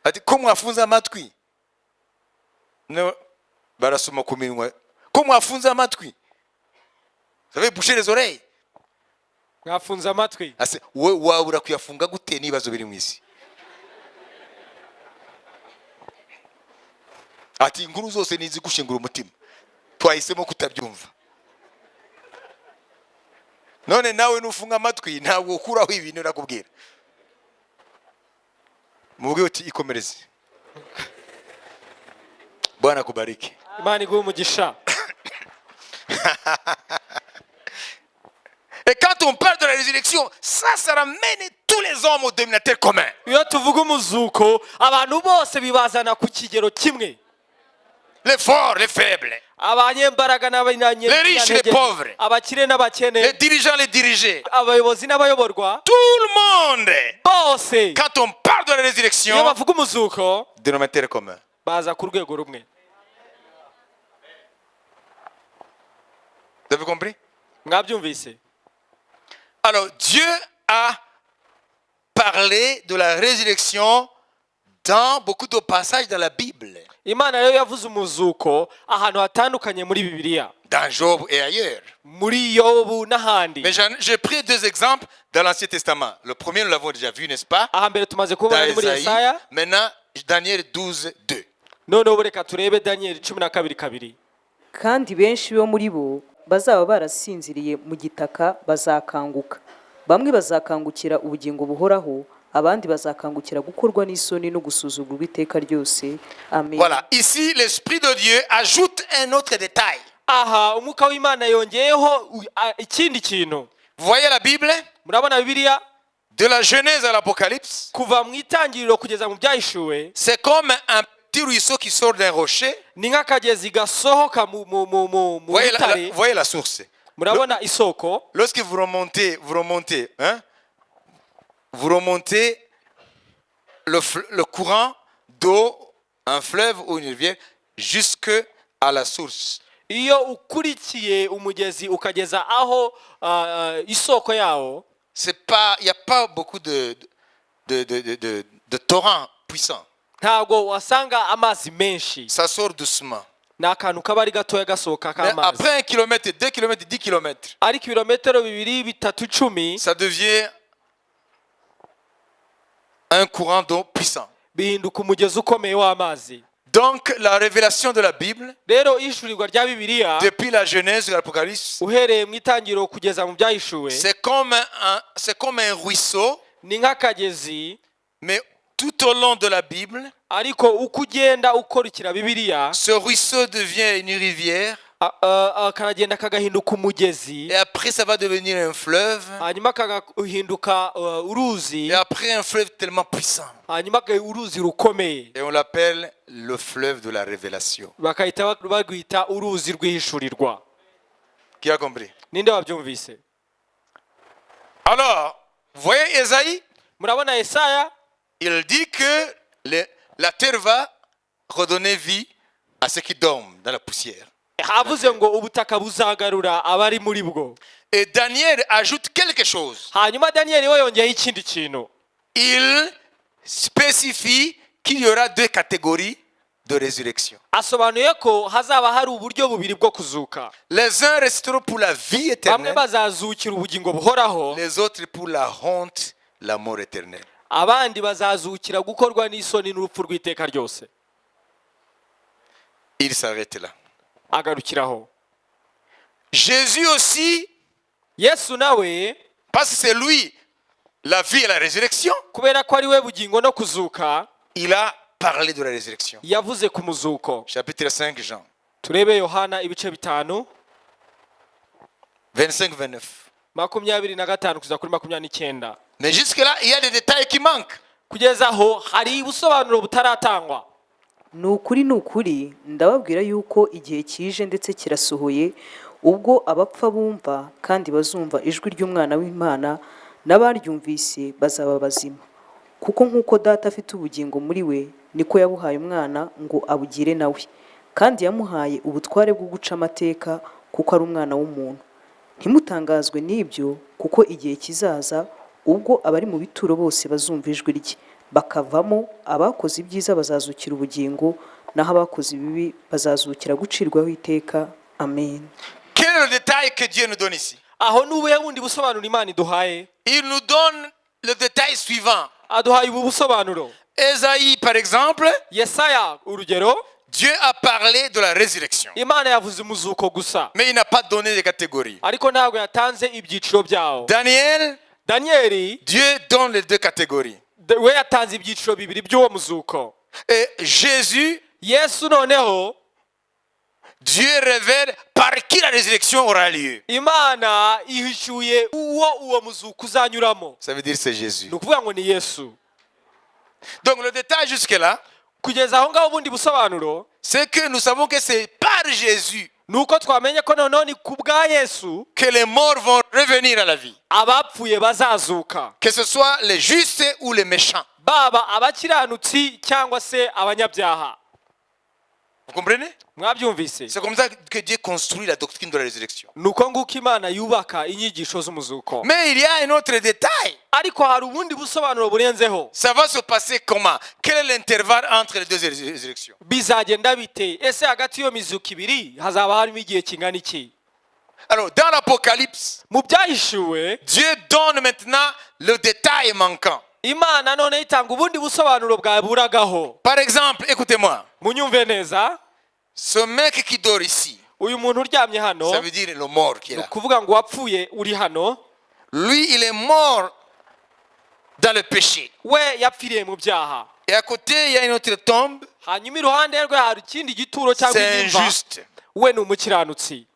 Ati ko mwafunze amatwi. No barasoma ku minwa. Ko mwafunze amatwi. Vous avez bouché les oreilles. Mwafunze amatwi. Ase wowe wabura kuyafunga gute nibazo biri mu isi. Ati inkuru zose nizi gushingura umutima. twahisemo kutabyumva. None nawe nufunga amatwi ntabwo ukuraho ibintu nakubwira. Muvuge uti ikomereze. Bwana kubariki. Imana iguhe umugisha. Et quand on parle de la résurrection, ça ramène tous les hommes au dénominateur commun. Iyo tuvuga umuzuko abantu bose bibazana ku kigero kimwe. Les forts, les faibles. Abanyembaraga n'abanyanye. Les riches, les pauvres. Abakire n'abakene. Les dirigeants, les dirigés. Abayobozi n'abayoborwa. Tout le monde. Bose. Quand on parle de la résurrection, iyo bavuga umuzuko dénominateur commun. baza ku rwego rumwe. Vous avez compris? Mwabyumvise? Alors, Dieu a parlé de la résurrection dans beaucoup de passages dans la Bible, Imana rero yavuze umuzuko ahantu hatandukanye muri Bibiliya. dans Job et ailleurs. Muri Yobu n'ahandi. Mais j'ai pris deux exemples dans l'Ancien Testament. Le premier, nous l'avons déjà vu, n'est-ce pas? Aha mbere tumaze Dans kubona ni muri Esaïe. Yesaya. Maintenant, Daniel 12, 2. Noneho reka turebe Daniel 12:2. kandi benshi bo muri bo bazaba barasinziriye mu gitaka bazakanguka, bamwe bazakangukira ubugingo buhoraho, abandi bazakangukira gukorwa n'isoni no gusuzugurwa iteka ryose. Amen. Voilà, ici, l'Esprit de Dieu ajoute un autre détail. Aha umwuka w'Imana yongeyeho ikindi kintu. Vous voyez la Bible? Murabona Bibiliya De la Genèse à l'Apocalypse, kuva mu itangiriro kugeza mu byahishuwe c'est comme un petit ruisseau qui sort d'un rocher. ni nk'akagezi gasohoka mu rutare. Voyez la source. Murabona isoko. Lorsque vous remontez, hein, vous remontez le courant d'eau, un fleuve ou une rivière, jusqu'à la source. Iyo ukurikiye umugezi ukageza aho isoko yawo, Il n'y a pas beaucoup de torrents puissants. ntabwo wasanga amazi menshi. Ça sort doucement. Ni akantu kaba ari gatoya gasohoka Mais k'amazi. après 1 kilomètre, 2 kilomètres, 10 kilomètres, Ariko ibirometero 2, 3, 10 ça devient un courant d'eau puissant. bihinduka umugezi ukomeye w'amazi. Donc la révélation de la Bible, Rero ishurirwa rya Bibiliya depuis la Genèse et l'Apocalypse, uhereye mu itangiriro kugeza mu byahishuwe c'est comme un ruisseau, ni nk'akagezi, mais tout au long de la Bible, ariko uko ugenda ukurikira Bibiliya ce ruisseau devient une rivière, karagenda kagahinduka umugezi, et après ça va devenir un fleuve, hanyuma kagahinduka uruzi, et après un fleuve tellement puissant. hanyuma uruzi rukomeye Et on l'appelle le fleuve de la révélation. bakahita barwita uruzi rw'ihishurirwa. Qui a compris? Ninde wabyumvise? Alors, vous voyez Esaïe, Murabona Yesaya il dit que la terre va redonner vie à ceux qui dorment dans la poussière. havuze ngo ubutaka buzagarura abari muri bwo. Et Daniel ajoute quelque chose. Hanyuma Daniel we yongeyeho ikindi kintu. Il spécifie qu'il y aura deux catégories de résurrection. Asobanuye ko hazaba hari uburyo bubiri bwo kuzuka. Les uns resteront pour la vie Bamwe éternelle, bazazukira ubugingo buhoraho, les autres pour la honte, la mort éternelle. abandi bazazukira gukorwa n'isoni n'urupfu rw'iteka ryose. Il s'arrête là. Agarukiraho. Jésus aussi, Yesu nawe parce que c'est lui la vie et la résurrection, kubera ko ari we bugingo no kuzuka, il a parlé de la résurrection. yavuze ku muzuko. Chapitre 5, Jean, Turebe Yohana ibice 5 25-29. 25 kugeza kuri 29. Mais jusque-là, il y a des détails qui manquent. Kugeza aho hari ubusobanuro butaratangwa. Ni ukuri ndababwira yuko igihe kije ndetse kirasohoye ubwo abapfa bumva kandi bazumva ijwi ry'umwana w'Imana, n'abaryumvise bazaba bazima. Kuko nk'uko data afite ubugingo muri we, niko yabuhaye umwana ngo abugire nawe, kandi yamuhaye ubutware bwo guca amateka kuko ari umwana w'umuntu. Ntimutangazwe n'ibyo, kuko igihe kizaza ubwo abari mu bituro bose bazumva ijwi rye, bakavamo abakoze ibyiza bazazukira ubugingo, naho abakoze ibibi bazazukira gucirwaho iteka. Amen. Quel est le détail que Dieu nous donne ici? Aho nubuhe bundi busobanuro Imana iduhaye? Il nous donne le détail suivant. Aduhaye ubu busobanuro. Esaïe, par exemple, Yesaya urugero Dieu a parlé de la résurrection. imana yavuze umuzuko gusa Mais il n'a pas donné de catégories. ariko ntabwo yatanze ibyiciro byawo. Daniel, daniyeli Dieu donne les deux catégories. we yatanze ibyiciro bibiri by'uwo muzuko. Et Jésus, yesu noneho Dieu révèle par qui la résurrection aura lieu. imana ihishuye uwo muzuko uzanyuramo. Ça veut dire c'est Jésus. ni ukuvuga ngo ni yesu. Donc le détail jusque-là, kugeza aho ngaho ubundi busobanuro c'est que nous savons que c'est par Jésus ni uko twamenye ko noneho ni ku bwa yesu que les morts vont revenir à la vie. abapfuye bazazuka, Que ce soit les justes ou les méchants. baba abakiranutsi cyangwa se abanyabyaha. Vous comprenez? mwabyumvise? C'est comme ça que Dieu construit la doctrine de la résurrection. ni uko nguko imana yubaka inyigisho z'umuzuko. Mais il y a un autre détail. ariko hari ubundi busobanuro burenzeho. Ça va se passer comment? Quel est l'intervalle entre les deux résurrections? bizagenda bite? ese hagati y'iyo mizuko ibiri hazaba harimo igihe kingana iki? Alors, dans l'Apocalypse, mu byahishuwe Dieu donne maintenant le détail manquant. imana none itanga ubundi busobanuro bwaburagaho. Par exemple, écoutez-moi, munyumve neza, ce mec qui dort ici, uyu muntu uryamye hano ça veut dire le mort qui est ni là. ukuvuga ngo wapfuye uri hano, Lui, il est mort dans le péché. we yapfiriye mu byaha. Et à côté, il y a une autre tombe, hanyuma iruhande rwe hari ikindi gituro cyangwa c'est imva. injuste. we ni umukiranutsi.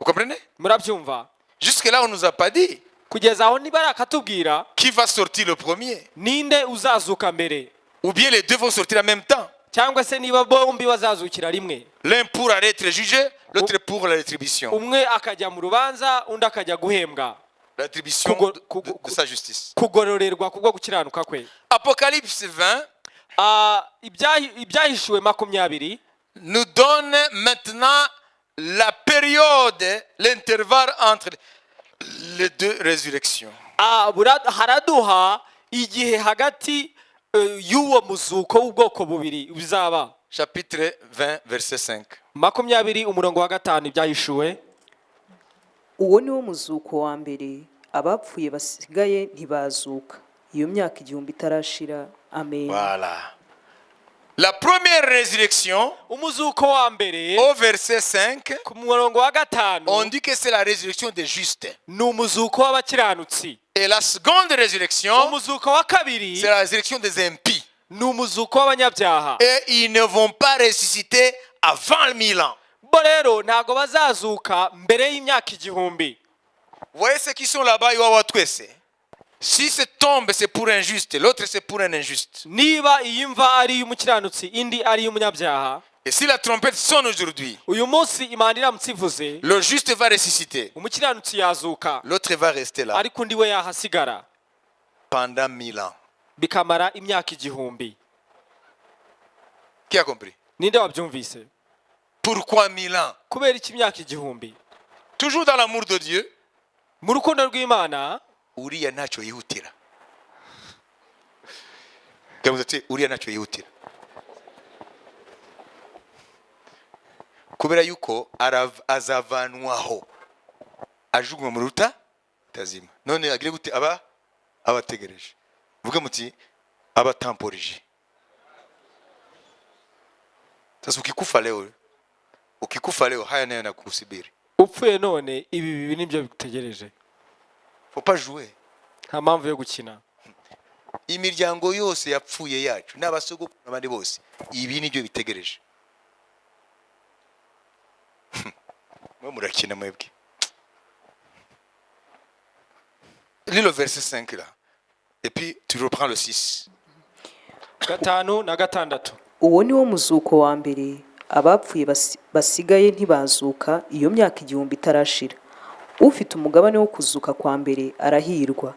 Vous comprenez? murabyumva? Jusque-là, on ne nous a pas dit kugeza aho niba akatubwira qui va sortir le premier. ninde uzazuka mbere, Ou bien les deux vont sortir en même temps. cyangwa se niba bombi bazazukira rimwe, L'un pour aller être jugé, l'autre pour la rétribution. umwe akajya mu rubanza undi akajya guhembwa, La rétribution de sa justice. kugororerwa kubwo gukiranuka kwe. Apocalypse 20 ibyahishuwe 20 nous donne maintenant la période, l'intervalle entre les deux résurrections. haraduha igihe hagati y'uwo muzuko w'ubwoko bubiri bizaba. Chapitre 20, verset 5. 20 umurongo wa 5 ibyahishuwe. uwo ni wo muzuko wa mbere, abapfuye basigaye ntibazuka iyo myaka igihumbi itarashira. Amen. Voilà. La première résurrection, umuzuko wa mbere au verset 5, ku murongo wa 5 on dit que c'est la résurrection des justes. ni umuzuko w'abakiranutsi. Et la seconde résurrection, umuzuko wa kabiri c'est la résurrection des impies. ni umuzuko w'abanyabyaha. Et ils ne vont pas ressusciter avant le 1000 ans. bo rero ntago bazazuka mbere y'imyaka igihumbi. Vous voyez ceux qui sont là-bas, ils vont avoir tout essayé. Si cette tombe c'est pour un juste, l'autre c'est pour un injuste. niba iyi mva ari iy'umukiranutsi indi ari iy'umunyabyaha, Et si la trompette sonne aujourd'hui, uyu munsi imana iramutse ivuze le juste va ressusciter, umukiranutsi yazuka, l'autre va rester là ariko undi we yahasigara pendant 1000 ans. bikamara imyaka igihumbi. Qui a compris? ninde wabyumvise? Pourquoi 1000 ans? kubera iki imyaka igihumbi? Toujours dans l'amour de Dieu, mu rukundo rw'imana Uriya ntacyo yihutira. Kamuze ati Uriya ntacyo yihutira. Kubera yuko azavanwaho ajugunywa mu ruta tazima. None agire gute abategereje. Vuga muti abatamporije. Sasa ukikufa leo haya nayo yanakusubiri. upfuye none ibi bibi nibyo bigutegereje. Faut pas jouer. nta mpamvu yo gukina. Imiryango yose yapfuye yacu n'abasogokuru n'abandi bose ibi nibyo bitegereje. Mwe murakina mwebwe. Lis le verset 5 là. Et puis tu reprends le 6. 5 na 6. uwo ni wo muzuko wa mbere, abapfuye basigaye ntibazuka iyo myaka igihumbi itarashira. ufite umugabane wo kuzuka kwa mbere arahirwa,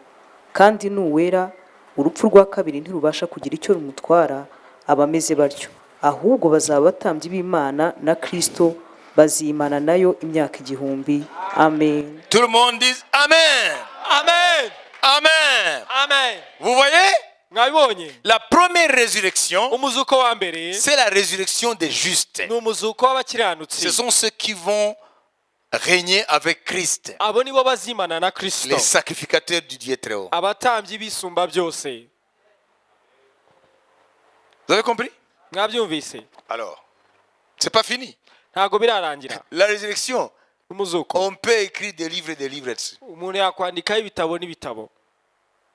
kandi nuwera urupfu rwa kabiri ntirubasha kugira icyo rumutwara abameze batyo, ahubwo bazaba batambyi b'Imana na Kristo, bazimana nayo imyaka igihumbi. Amen. Tout le monde dit Amen. Amen. Amen. Amen. Vous voyez? mwabibonye? La première résurrection, umuzuko wa mbere c'est la résurrection des justes. ni umuzuko w'abakiranutsi. Ce sont ceux qui vont régner avec Christ, abo nibo bazimana na Kristo, les sacrificateurs du Dieu très haut. abatambyi bisumba byose. Vous avez compris? mwabyumvise? Alors, C'est pas fini. ntago birarangira. La résurrection, Umuzuko on peut écrire des livres et des livres dessus. umuntu yakwandikaho ibitabo n'ibitabo.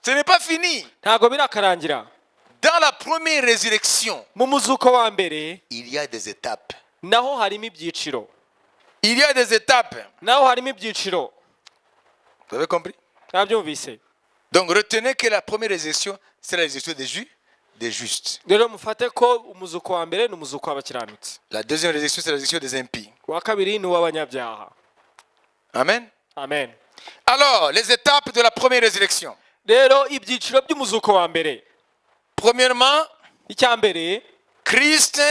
Ce n'est pas fini. Ntago birakarangira. Dans la première résurrection, Mu muzuko wa mbere il y a des étapes. naho harimo ibyiciro. Il y a des étapes. Naho harimo ibyiciro. Vous avez compris? Nabyumvise. Donc retenez que la première résurrection, c'est la résurrection des justes. Rero mufate ko umuzuko wa mbere ni umuzuko w'abakiranutsi. La deuxième résurrection, c'est la résurrection des impies. Wa kabiri ni uw'abanyabyaha. Amen. Amen. Alors, les étapes de la première résurrection. Rero ibyiciro by'umuzuko wa mbere. Premièrement, Icya mbere, Christ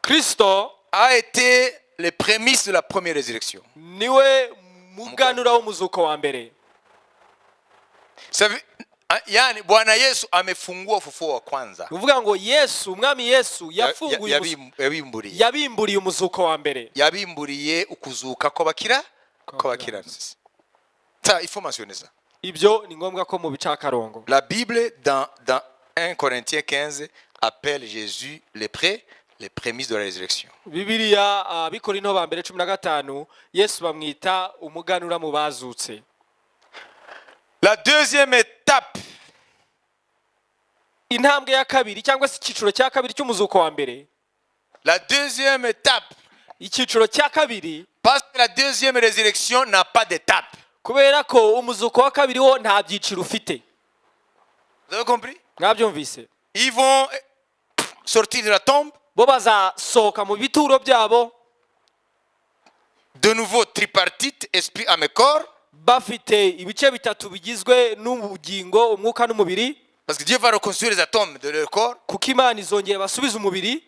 Kristo a été les prémices de la première résurrection. niwe muganura w'umuzuko wa mbere. Yani Bwana Yesu amefungua ufufuo wa kwanza. Uvuga ngo Yesu, umwami Yesu yabimburiye umuzuko wa mbere. Yabimburiye ukuzuka kw'abakiranutsi. Ça, il faut mentionner ça. Ibyo ni ngombwa ko mu bicakarongo. La Bible dans 1 Corinthiens 15 appelle Jésus les prémices de la résurrection. Bibiliya Bikorinto ba mbere 15 Yesu bamwita umuganura mu bazutse. La deuxième étape, Intambwe ya kabiri cyangwa se icyiciro cya kabiri cy'umuzuko wa mbere. la deuxième étape, Icyiciro cya kabiri parce que la deuxième résurrection n'a pas d'étape. kubera ko umuzuko wa kabiri wo nta byiciro ufite. Vous avez compris? Mwabyumvise? Ils vont sortir de la tombe, Bo bazasohoka mu bituro byabo de nouveau tripartite, esprit, âme et corps. bafite ibice bitatu bigizwe n'ubugingo, umwuka n'umubiri. Parce que Dieu va reconstruire les atomes de leur corps. Kuko Imana izongera basubiza umubiri.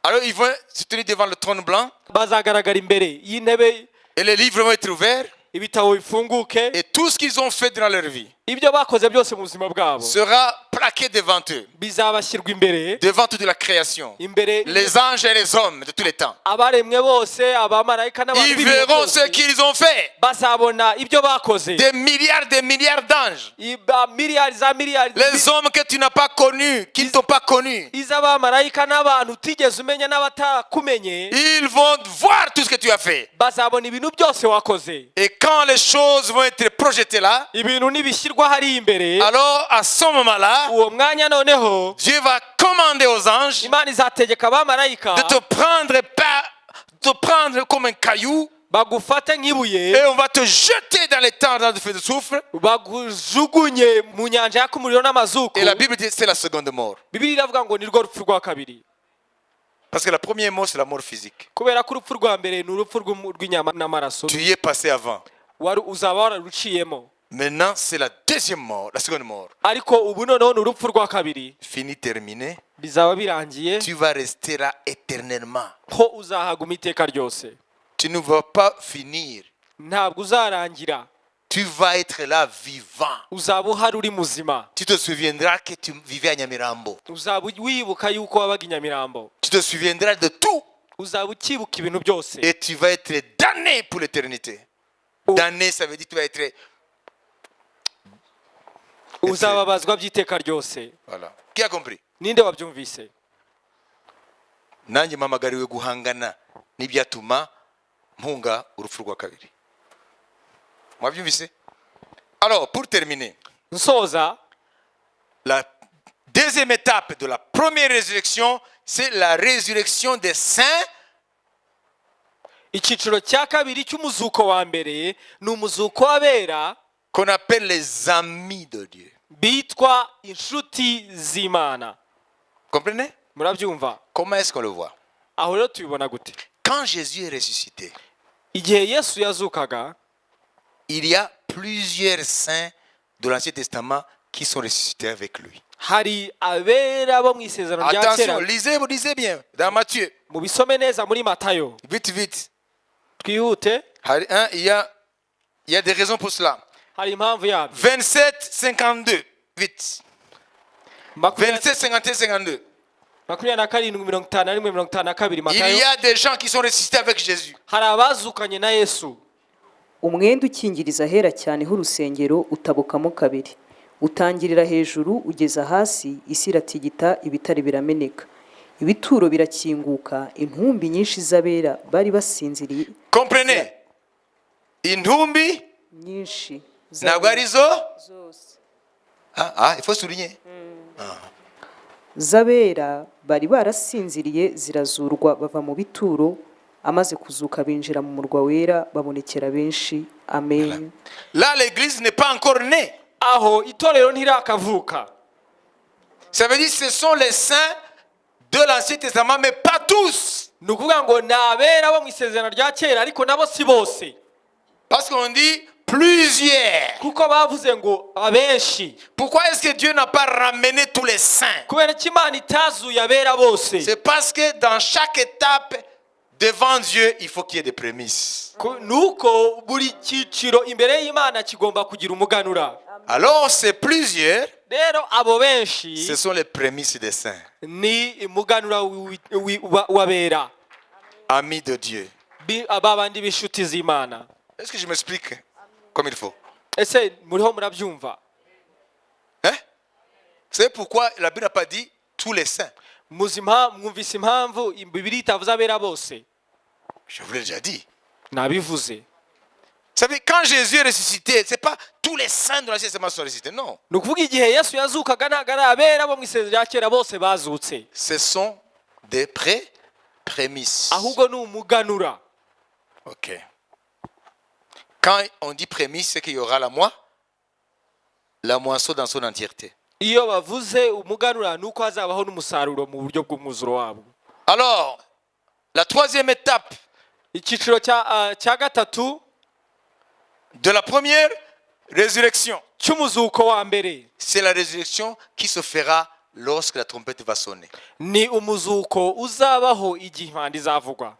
Alors ils vont se tenir devant le trône blanc Bazagaragara imbere y'intebe, et les livres vont être ouverts ibitabo bifunguke. et tout ce qu'ils ont fait dans leur vie Ibyo bakoze byose mu buzima bwabo sera plaqué devant eux, bizabashyirwa imbere, devant toute la création, imbere les anges et les hommes de tous les temps. abaremwe bose, abamarayika n'abantu Ils b'ibihe verront byose. ce qu'ils ont fait. Bazabona ibyo bakoze. Des milliards d'anges. Miliyari za miliyari Les hommes que tu n'as pas connus, qui ne t'ont pas connu. iz'abamarayika n'abantu utigeze umenya n'abatakumenye. Ils vont voir tout ce que tu as fait. Bazabona ibintu byose wakoze. Et quand les choses vont être projetées là, Ibintu nibishyirwa hari imbere, alors à ce moment-là, uwo mwanya noneho Dieu va commander aux anges Imana izategeka abamarayika de te prendre comme un caillou bagufate nk'ibuye et on va te jeter dans les temps de feu de soufre. bagujugunye mu nyanja yaka umuriro n'amazuku. Et la Bible dit que c'est la seconde mort. Bibiliya iravuga ngo ni rwo rupfu rwa kabiri. Parce que la première mort, c'est la mort physique. Kubera ko urupfu rwa mbere ni urupfu rw'inyama n'amaraso, Tu y es passé avant. uzaba wararuciyemo. Maintenant, c'est la deuxième mort, la seconde mort. Ariko ubu noneho ni urupfu rwa kabiri. Fini, terminé. Bizaba birangiye, Tu vas rester là éternellement. ho uzahaguma iteka ryose. Tu ne vas pas finir. Ntabwo uzarangira, Tu vas être là vivant. uzaba uhari uri muzima. Tu te souviendras que tu vivais à Nyamirambo. Uzaba wibuka yuko wabaga i Nyamirambo. Tu te souviendras de tout. Uzaba ukibuka ibintu byose. Et tu vas être damné pour l'éternité. Damné, ça veut dire que tu vas être... Uzababazwa by'iteka ryose. Voilà. Qui a compris? Ninde wabyumvise? Nanjye mpamagariwe guhangana n'ibyatuma mpunga urupfu rwa kabiri. Mwabyumvise? Alors, pour terminer, Nsoza, la deuxième étape de la première résurrection, c'est la résurrection des saints. icyiciro cya kabiri cy'umuzuko wa mbere ni umuzuko w'abera Qu'on appelle les amis de Dieu. bitwa inshuti z'Imana. Comprenez? Murabyumva? Comment est-ce qu'on le voit? Aho rero tubibona gute? Quand Jésus est ressuscité, Igihe Yesu yazukaga, il y a plusieurs saints de l'Ancien Testament qui sont ressuscités avec lui. hari abera bo mu isezerano rya Attention, kera. lisez bien. Dans Matthieu, Mubisome neza muri Matayo. vite. Twihute, Il y a des raisons pour cela. hari impamvu yabyo. 27, 52. Vite. 27, 51, 52. 27, 51, 52 Il Matayo. y a des gens qui sont ressuscités avec Jésus. Hari abazukanye na Yesu. umwenda ukingiriza ahera cyane h'urusengero utabukamo kabiri, utangirira hejuru ugeza hasi, isi iratigita, ibitare birameneka. ibituro birakinguka, intumbi nyinshi z'abera bari basinziriye Comprenez? Intumbi, nyinshi ntabwo ari zo. zose Il faut souligner. z'abera bari barasinziriye zirazurwa bava mu bituro, amaze kuzuka binjira mu murwa wera babonekera benshi. Amen. Là, l'église n'est pas encore née. aho itorero ntirakavuka. Ça veut dire que ce sont les saints de l'Ancien Testament, mais pas tous. ni ukuvuga ngo ni abera bo mu isezerano rya kera ariko nabo si bose, Parce qu'on dit plusieurs. kuko bavuze ngo abenshi. Pourquoi est-ce que Dieu n'a pas ramené tous les saints? kubera ko imana itazuye abera bose. C'est parce que dans chaque étape devant Dieu, il faut qu'il y ait des prémices. nuko buri cyiciro imbere y'imana kigomba kugira umuganura. Alors, ces plusieurs, rero abo benshi ce sont les prémices des saints, ni umuganura w'abera, amis de Dieu. babandi b'inshuti z'imana. Est-ce que je m'explique comme il faut? ese muriho murabyumva? Hein? C'est pourquoi la Bible n'a pas dit tous les saints. mwumvise impamvu Bibiliya itavuze abera bose? Je vous l'ai déjà dit. nabivuze. Vous savez, quand Jésus est ressuscité, ce n'est pas tous les saints de l'Ancien Testament sont ressuscités, non. ni ukuvuga igihe yesu yazukaga ntabwo ari abera bo mu isezerano rya kera bose bazutse, Ce sont des prémices. ahubwo ni umuganura. Ok. Quand on dit prémices, c'est qu'il y aura la moisson dans son entièreté. iyo bavuze umuganura ni uko hazabaho n'umusaruro mu buryo bw'umwuzuro wabo. Alors, la troisième étape icyiciro cya gatatu de la première résurrection, cy'umuzuko wa mbere c'est la résurrection qui se fera lorsque la trompette va sonner. ni umuzuko uzabaho igihe impanda izavugwa.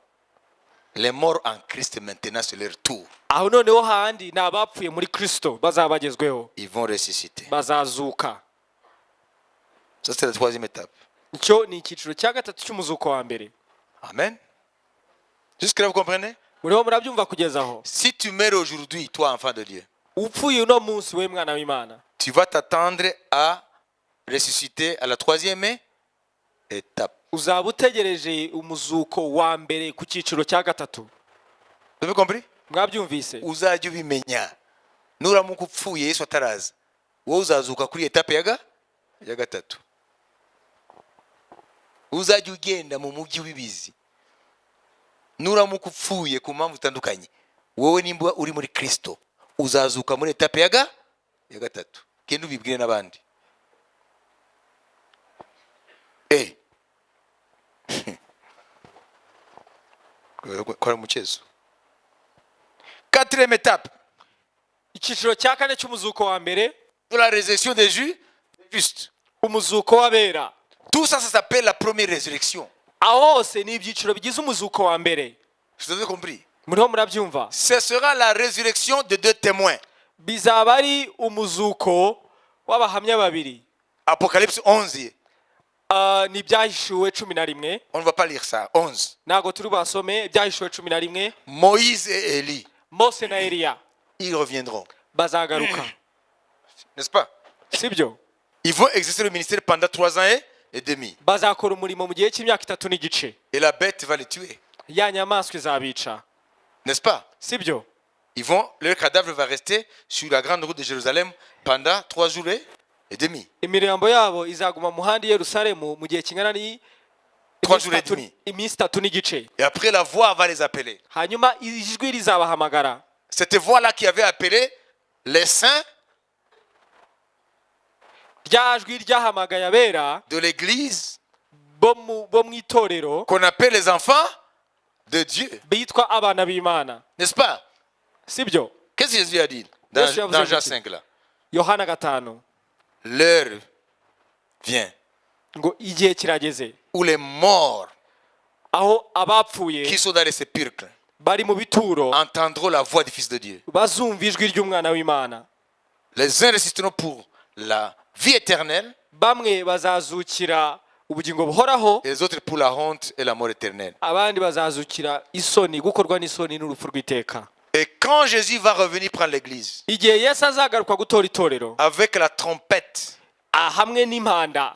Les morts en Christ maintenant, c'est leur tour. aho noneho handi ni abapfuye muri kristo bazaba bagezweho, Ils vont ressusciter. bazazuka. Ça, c'est la troisième étape. icyo ni icyiciro cya gatatu cy'umuzuko wa mbere. Amen. Jusque-là, vous comprenez? muriho murabyumva kugeza aho? Si tu meurs aujourd'hui, toi, enfant de Dieu, upfuye uno munsi we mwana w'imana, tu vas t'attendre à ressusciter à la troisième étape. uzaba utegereje umuzuko wa mbere ku cyiciro cya gatatu. Vous avez compris? mwabyumvise? Uzajya ubimenya nuramuka upfuye Yesu ataraza, wowe uzazuka kuri etape ya gatatu. Uzajya ugenda mu mujyi w'ibizi nuramuka upfuye ku mpamvu zitandukanye, wowe nimba uri muri Kristo uzazuka muri etape ya gatatu. Genda ubibwire n'abandi. Kora umuchezo. Quatrième étape icyiciro cya kane cy'umuzuko wa mbere, de la résurrection des justes. umuzuko w'abera. Tout ça, ça s'appelle la première résurrection. aho hose ni ibyiciro bigize umuzuko wa mbere. Vous avez compris? muriho murabyumva? Ce sera la résurrection de deux témoins. bizaba ari umuzuko w'abahamya babiri. Apocalypse 11. ni ibyahishuwe 11. On ne va pas lire ça. 11. ntabwo turi basome ibyahishuwe 11. Moïse et Élie, mose na eliya ils reviendront. bazagaruka, N'est-ce pas? sibyo? Ils vont exercer le ministère pendant 3 ans et demi. bazakora umurimo mu gihe cy'imyaka 3 n'igice. Et la bête va les tuer. ya nyamaswa izabica, N'est-ce pas? sibyo? Leur cadavre va rester sur la grande route de Jérusalem pendant 3 jours et demi. imirambo yabo izaguma mu muhanda i yerusalemu mu gihe kingana 3 jours et demi. iminsi 3 n'igice. Et après, la voix va les appeler. hanyuma ijwi rizabahamagara. Cette voix-là qui avait appelé les saints rya jwi ryahamagaye abera de l'église, bo mu itorero qu'on appelle les enfants de Dieu. bitwa abana b'imana, N'est-ce pas? sibyo? Qu'est-ce que Jésus a dit Yesu yavuze dans Jean iki? 5 là? yohana 5 L'heure vient ngo igihe kirageze où les morts aho qui abapfuye sont dans les sépulcres bari mu bituro entendront la voix du Fils de Dieu. bazumva ijwi ry'umwana w'imana. Les uns résisteront pour la vie éternelle bamwe bazazukira ubugingo buhoraho, et les autres pour la honte et la mort éternelle. abandi bazazukira isoni, gukorwa n'isoni n'urupfu rw'iteka. Et quand Jésus va revenir prendre l'église igihe yesu azagaruka gutora itorero avec la trompette, hamwe n'impanda,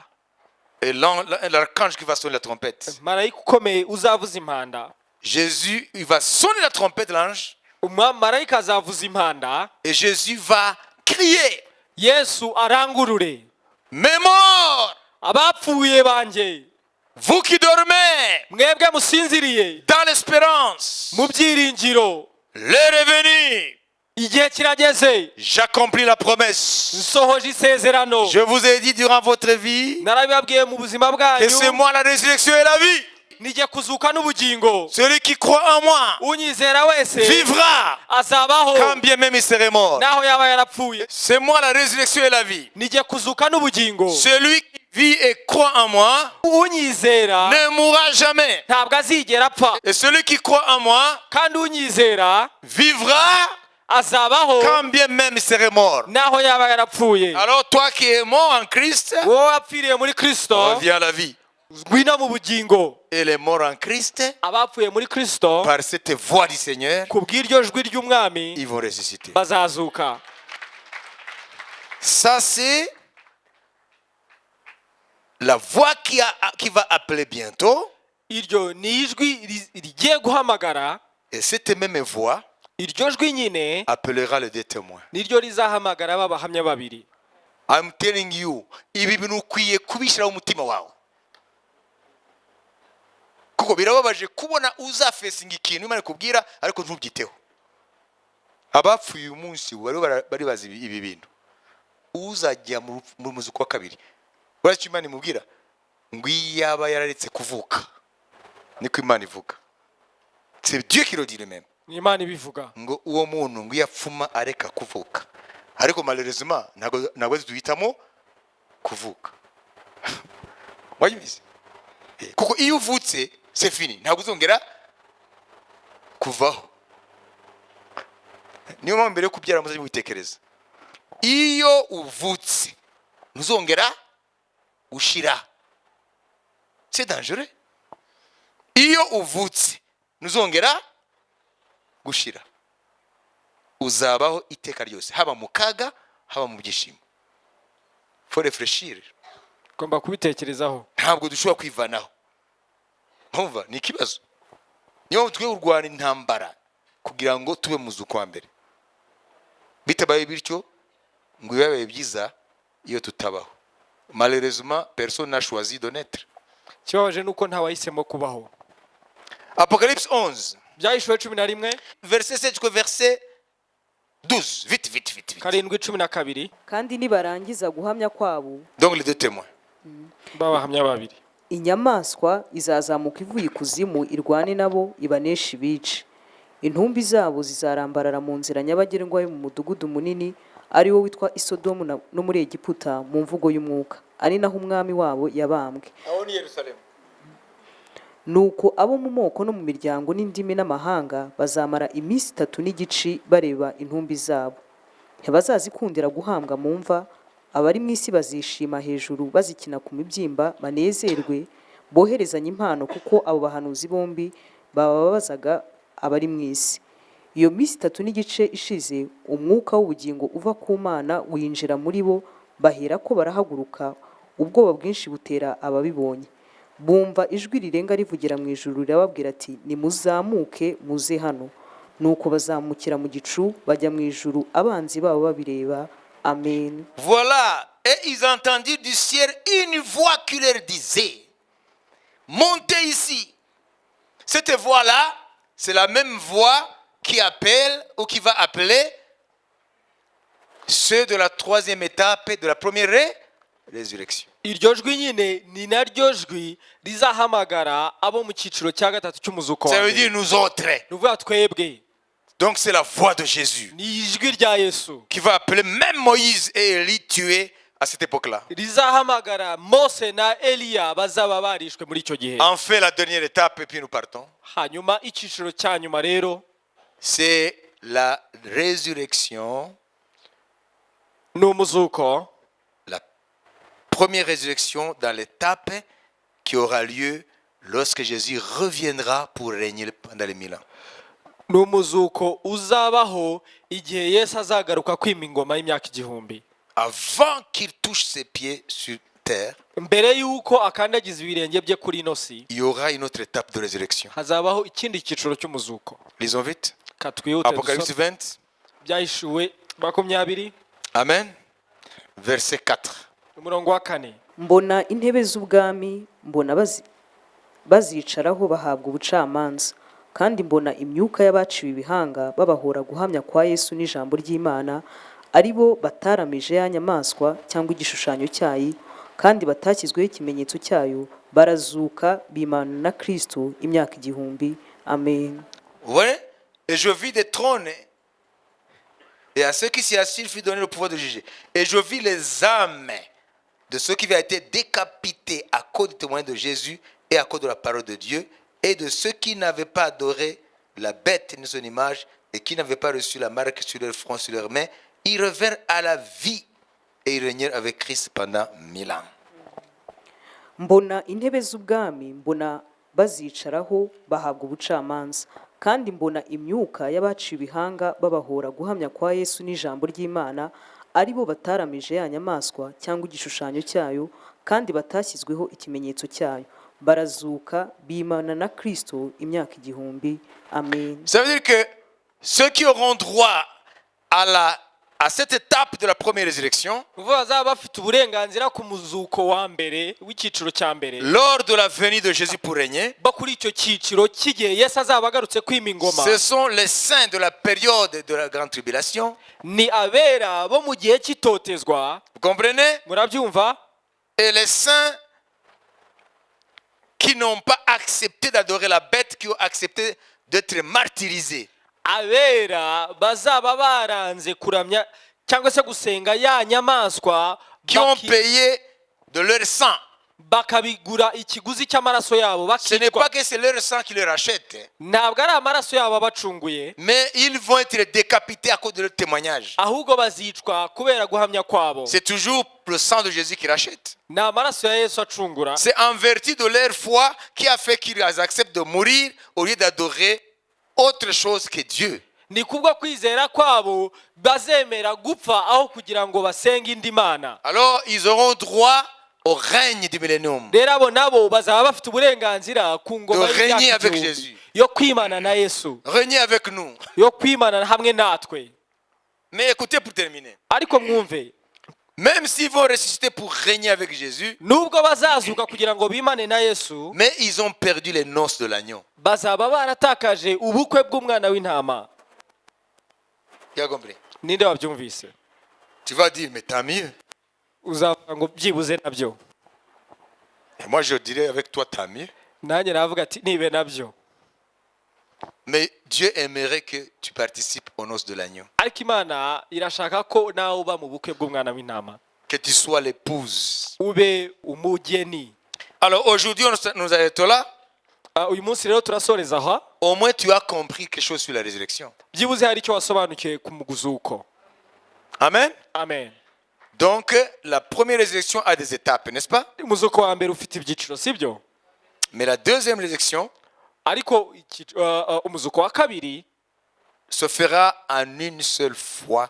et l'archange qui va sonner la trompette. marayika ukomeye uzavuza impanda. Jésus, il va sonner la trompette, l'ange, Marayika azavuza impanda, et Jésus va crier, Yesu arangurure, mes morts, abapfuye banjye, vous qui dormez mwebwe musinziriye dans l'espérance, mu byiringiro, l'heure est venue. igihe kirageze, J'accomplis la promesse. nsohoje isezerano. Je vous ai dit durant votre vie Narabibabwiye mu buzima que c'est bwanyu, moi la résurrection et la vie. nijye kuzuka n'ubugingo. Celui qui croit en moi Unyizera wese vivra, azabaho quand bien même il serait mort. naho yaba yarapfuye. C'est moi la résurrection et la vie. Nijye kuzuka n'ubugingo. Celui qui vit et croit en moi Unyizera ne mourra jamais. ntabwo azigera apfa, Et celui qui croit en moi kandi unyizera vivra, azabaho quand bien même il serait mort. naho yaba yarapfuye. Alors toi qui es mort en Christ, wowe wapfiriye muri Kristo, reviens à la vie. ngwino mu bugingo. Et les morts en Christ, Abapfuye muri Kristo, par cette voix du Seigneur, ku bw'iryo jwi ry'umwami, ils vont ressusciter. bazazuka. Ça, c'est la voix qui va appeler bientôt. Iryo ni ijwi rigiye guhamagara. Et cette même voix Iryo jwi nyine appellera les deux témoins. niryo rizahamagara b'abahamya babiri. I'm telling you, ibi bintu ukwiye kubishyiraho umutima wawe. Kuko birababaje kubona uzafesinga ikintu Imana ikubwira ariko ntubyiteho. Abapfuye uyu munsi bari bazi ibi bintu. Uzajya mu muzuko wa kabiri. Baracyo Imana imubwira ngo iyaba yararetse kuvuka. Niko Imana ivuga. C'est Dieu qui le dit lui-même. Ni Imana ibivuga. Ngo uwo muntu ngo yapfuma areka kuvuka. Ariko malheureusement ntabwo duhitamo kuvuka. Wayibizi? Kuko iyo uvutse c'est fini. Ntabwo uzongera kuvaho. Niyo mpamvu mbere yo kubyara muzaje mwitekereza. Iyo uvutse ntuzongera ushira. C'est dangereux. Iyo uvutse ntuzongera gushira. Uzabaho iteka ryose, haba mu kaga haba mu byishimo. Faut réfléchir. Ugomba kubitekerezaho. Ntabwo dushobora kwivanaho. Ntumva ni ikibazo. Niyo twe urwana intambara kugira ngo tube muzuko wa mbere. Bitabaye bityo ngo bibaye byiza iyo tutabaho. Malheureusement personne n'a choisi de naître. Kibabaje nuko nta wahisemo kubaho. Apocalypse 11 Byahishwe 11 verset 7 jusqu'au verset 12. Vite. karindwi 12. kandi nibarangiza guhamya kwabo, Donc les deux témoins. B'abahamya babiri. inyamaswa izazamuka ivuye ikuzimu irwane nabo ibanesha ibice. Intumbi zabo zizarambarara mu nzira nyabagendwa yo mu mudugudu munini ari wo witwa Isodomu no muri Egiputa mu mvugo y'umwuka, ari naho umwami wabo yabambwe. Aho ni Yerusalemu. Nuko abo mu moko no mu miryango n'indimi n'amahanga bazamara iminsi 3 n'igice bareba intumbi zabo. Ntibazazikundira guhambwa mu mva, abari mu isi bazishima hejuru bazikina ku mibyimba banezerwe, boherezanya impano kuko abo bahanuzi bombi bababazaga abari mu isi. Iyo minsi 3 n'igice ishize, umwuka w'ubugingo uva ku Mana winjira muri bo, bahera ko barahaguruka, ubwoba bwinshi butera ababibonye. Bumva ijwi rirenga rivugira mu ijuru rirababwira ati nimuzamuke muze hano. Nuko bazamukira mu gicu bajya mu ijuru abanzi babo babireba. Amen. Voilà, et ils entendirent du ciel une voix qui leur disait montez ici. Cette voix-là, c'est la même voix qui appelle ou qui va appeler ceux de la 3e étape de la première résurrection. Iryo jwi nyine ni naryo jwi rizahamagara abo mu cyiciro cya gatatu cy'umuzuko. Ça veut dire nous autres. Nuvuga twebwe. Donc c'est la voix de Jésus Ni ijwi rya Yesu qui va appeler même Moïse et Élie tués à cette époque-là. rizahamagara Mose na Eliya bazaba barishwe muri icyo gihe. En fait, la dernière étape et puis nous partons. Hanyuma icyiciro cya nyuma rero C'est la résurrection, ni umuzuko. la première résurrection dans l'étape qui aura lieu lorsque Jésus reviendra pour régner pendant les 1000 ans. Ni umuzuko uzabaho igihe Yesu azagaruka kwima ingoma y'imyaka 1000. Avant qu'il touche ses pieds sur terre. terre, mbere y'uko akandagiza ibirenge bye kuri ino si il y aura une autre étape de résurrection. hazabaho ikindi cyiciro cy'umuzuko. Lisons vite. Katwihute Apocalypse 20. byahishuwe 20 Amen. Verset 4. umurongo wa 4. mbona intebe z'ubwami, mbona bazicaraho bahabwa ubucamanza, kandi mbona imyuka y'abaciwe ibihanga babahora guhamya kwa Yesu n'ijambo ry'Imana, ari bo bataramije ya nyamaswa cyangwa igishushanyo cyayo, kandi batashyizweho ikimenyetso cyayo, barazuka bimana na Kristo imyaka 1000. Amen. Vous voyez? Et je vis des trônes. Et à ceux qui s'y assiedent fut donné le pouvoir de juger. Et je vis les âmes de ceux qui avaient été décapités à cause du témoignage de Jésus et à cause de la parole de Dieu, et de ceux qui n'avaient pas adoré la bête ni son image, et qui n'avaient pas reçu la marque sur leur front, sur leurs mains. Ils revinrent à la vie et ils régnèrent avec Christ pendant 1000 ans. mbona intebe z'ubwami, mbona bazicaraho bahabwa ubucamanza, kandi mbona imyuka y'abaciwe ibihanga babahora guhamya kwa Yesu n'ijambo ry'Imana, ari bo bataramije ya nyamaswa cyangwa igishushanyo cyayo, kandi batashyizweho ikimenyetso cyayo, barazuka bimana na Kristo imyaka 1000. Amen. Ça veut dire que ceux qui auront droit à cette étape de la première résurrection, uvuga bazaba bafite uburenganzira ku muzuko wa mbere w'icyiciro cya mbere lors de la venue de Jésus pour régner, bakuri icyo cyiciro cy'igihe Yesu azaba agarutse kwima ingoma, ce sont les saints de la période de la grande tribulation. ni abera bo mu gihe cy'itotezwa. Vous comprenez? Murabyumva? Et les saints qui n'ont pas accepté d'adorer la bête, qui ont accepté d'être martyrisés. Abera bazaba baranze kuramya cyangwa se gusenga ya nyamaswa, Qui ont payé de leur sang. bakabigura ikiguzi cy'amaraso yabo Ce n'est bakicwa. pas que c'est leur sang qui les rachète, Ntabwo ari amaraso yabo abacunguye, mais ils vont être décapités à cause de leur témoignage. ahubwo bazicwa kubera guhamya kwabo. C'est toujours le sang de Jésus qui rachète. Ni amaraso ya Yesu acungura. C'est en vertu de leur foi qui a fait qu'ils acceptent de mourir au lieu d'adorer autre chose que Dieu. Ni kubwo kwizera kwabo bazemera gupfa aho kugira ngo basenge indi mana. Alors ils auront droit au règne du millénium. Rero abo nabo bazaba bafite uburenganzira ku ngoma De régner y'imyaka avec 1000, Jésus. yo kwimana na Yesu, Régner avec nous. yo kwimana hamwe natwe. Mais écoutez pour terminer. Ariko mwumve, Même s'ils vont ressusciter pour régner avec Jésus, nubwo bazazuka kugira ngo bimane na Yesu, mais ils ont perdu les noces de l'agneau. bazaba baratakaje ubukwe bw'umwana w'intama. Tu as compris? Ninde wabyumvise? Tu vas dire, mais tant mieux. Uzavuga ngo byibuze nabyo. Et moi je dirais avec toi, tant mieux. Nanjye navuga ati nibe nabyo. Mais Dieu aimerait que tu participes aux noces de l'agneau. Ariko Imana irashaka ko nawe uba mu bukwe bw'umwana w'intama, Que tu sois l'épouse. ube umugeni. Alors aujourd'hui, nous arrêtons là. Uyu munsi rero turasoreza aha. Au moins tu as compris quelque chose sur la résurrection. Byibuze hari icyo wasobanukiye ku muzuko. Amen. Amen. Donc la première résurrection a des étapes, n'est-ce pas? Umuzuko wa mbere ufite ibyiciro, sibyo? Mais la deuxième résurrection Ariko umuzuko wa kabiri se fera en une seule fois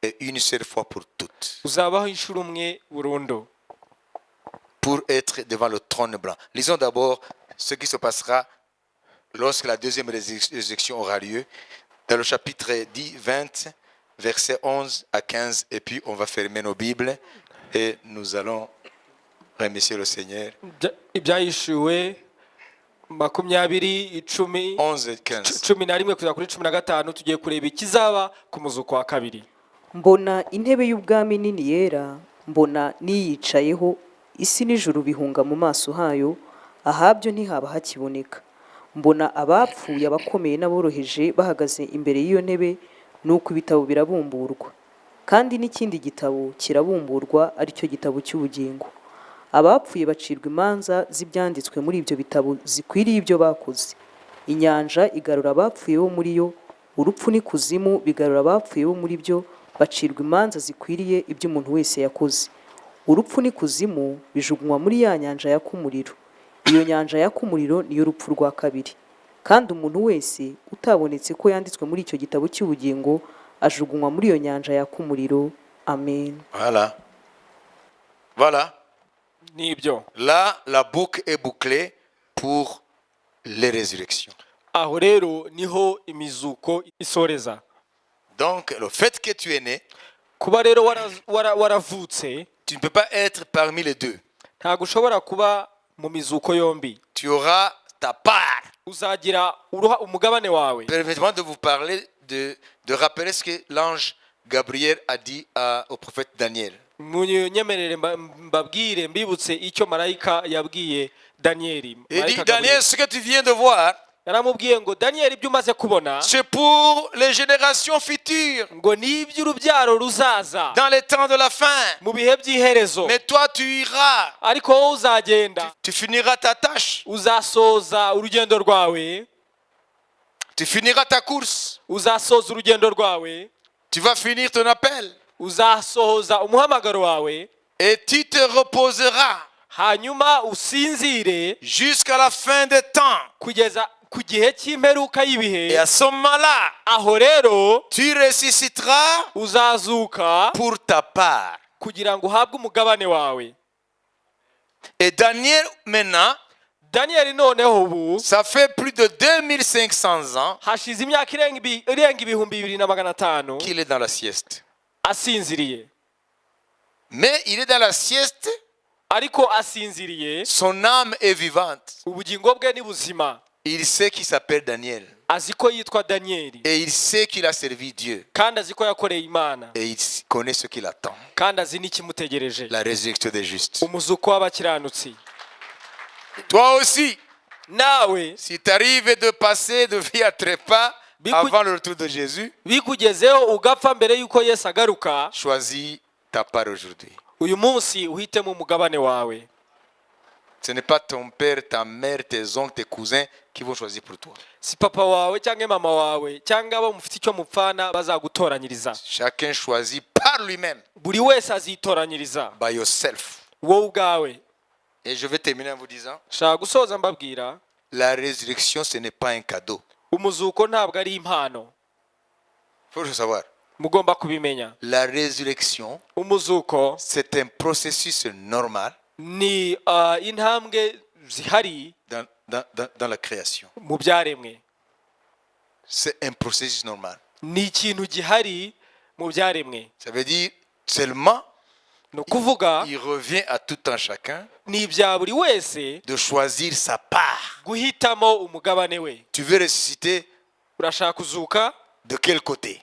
et une seule fois pour toutes. uzabaho inshuro umwe burundu. Pour être devant le trône blanc. Lisons d'abord ce qui se passera lorsque la deuxième résurrection aura lieu. Dans le chapitre 20, versets 11 à 15. Et puis on va fermer nos Bibles et nous allons remercier le Seigneur. Ibyahishuwe 20, 10, 11 et 15. 11 kugera kuri 15 tugiye kureba ikizaba ku muzuko wa kabiri. mbona intebe y'ubwami nini yera, mbona niyicayeho, isi n'ijuru bihunga mu maso hayo, ahabyo ntihaba hakiboneka. Mbona abapfuye, abakomeye n'aboroheje bahagaze imbere y'iyo ntebe, nuko ibitabo birabumburwa, kandi n'ikindi gitabo kirabumburwa, aricyo gitabo cy'ubugingo. Abapfuye bacirwa imanza z'ibyanditswe muri ibyo bitabo zikwiriye ibyo bakoze. Inyanja igarura abapfuye bo muri yo, urupfu n'ikuzimu bigarura abapfuye bo muri byo, bacirwa imanza zikwiriye ibyo umuntu wese yakoze. Urupfu n'ikuzimu bijugunywa muri ya nyanja yaka umuriro. Iyo nyanja yaka umuriro niyo rupfu rwa kabiri. Kandi umuntu wese utabonetse ko yanditswe muri icyo gitabo cy'ubugingo ajugunywa muri iyo nyanja yaka umuriro. Amen. Voilà. Voilà. nibyo. Là, la boucle est bouclée pour les résurrections. Aho rero niho imizuko isoreza. Donc, le fait que tu es né, Kuba rero waravutse, tu ne peux pas être parmi les deux. ntabwo ushobora kuba mu mizuko yombi. Tu auras ta part. Uzagira umugabane wawe. Permettez-moi de vous parler, de rappeler ce que l'ange Gabriel a dit au prophète Daniel. Munyemerere mbabwire mbibutse icyo marayika yabwiye Danieli. Il dit, Daniel, ce que tu viens de voir, yaramubwiye ngo Danieli, ibyo umaze kubona c'est pour les générations futures, ngo ni iby'urubyaro ruzaza dans les temps de la fin. mu bihe by'iherezo. Mais toi, tu iras, Ariko wowe uzagenda, tu finiras ta tâche, uzasoza urugendo rwawe, tu finiras ta course, uzasoza urugendo rwawe, tu vas finir ton appel uzasohoza umuhamagaro wawe, et tu te reposeras hanyuma usinzire jusqu'à la fin des temps. kugeza ku gihe cy'imperuka Et y'ibihe. à ce moment-là, Aho rero tu ressusciteras uzazuka pour ta part. kugira ngo uhabwe umugabane wawe. Et Daniel, maintenant, Danieli noneho ubu ça fait plus de 2500 ans hashize imyaka irenga ibihumbi 2500 qu'il est dans la sieste. asinziriye. Mais il est dans la sieste, Ariko asinziriye, son âme est vivante. ubugingo bwe ni buzima. Il sait qu'il s'appelle Daniel. Azi ko yitwa Danieli, Et il sait qu'il a servi Dieu. kandi azi ko yakoreye Imana, Et il connaît ce qu'il attend. kandi azi n'ikimutegereje, La résurrection des justes. umuzuko w'abakiranutsi. Toi aussi, Nawe si tu arrives de passer de vie à trépas avant le retour de Jésus, bikugezeho ugapfa mbere y'uko Yesu agaruka, choisis ta part aujourd'hui. uyu munsi uhitemo umugabane wawe. Ce n'est pas ton père, ta mère, tes oncles, tes cousins qui vont choisir pour toi. Si papa wawe cyangwa mama wawe cyangwa abo mufite icyo mupfana bazagutoranyiriza. Chacun choisit par lui-même, Buri wese azitoranyiriza by yourself. wowe ubwawe. Et je vais terminer en vous disant, Shaka gusoza mbabwira, la résurrection, ce n'est pas un cadeau. umuzuko ntabwo ari impano. Il faut le savoir. Mugomba kubimenya. La résurrection, Umuzuko c'est un processus normal ni intambwe zihari dans la création. mu byaremwe. C'est un processus normal. Ni ikintu gihari mu byaremwe. Ça veut dire seulement, Ni ukuvuga il revient à tout un chacun ni ibya buri wese de choisir sa part. guhitamo umugabane we. Tu veux ressusciter Urashaka kuzuka, de quel côté?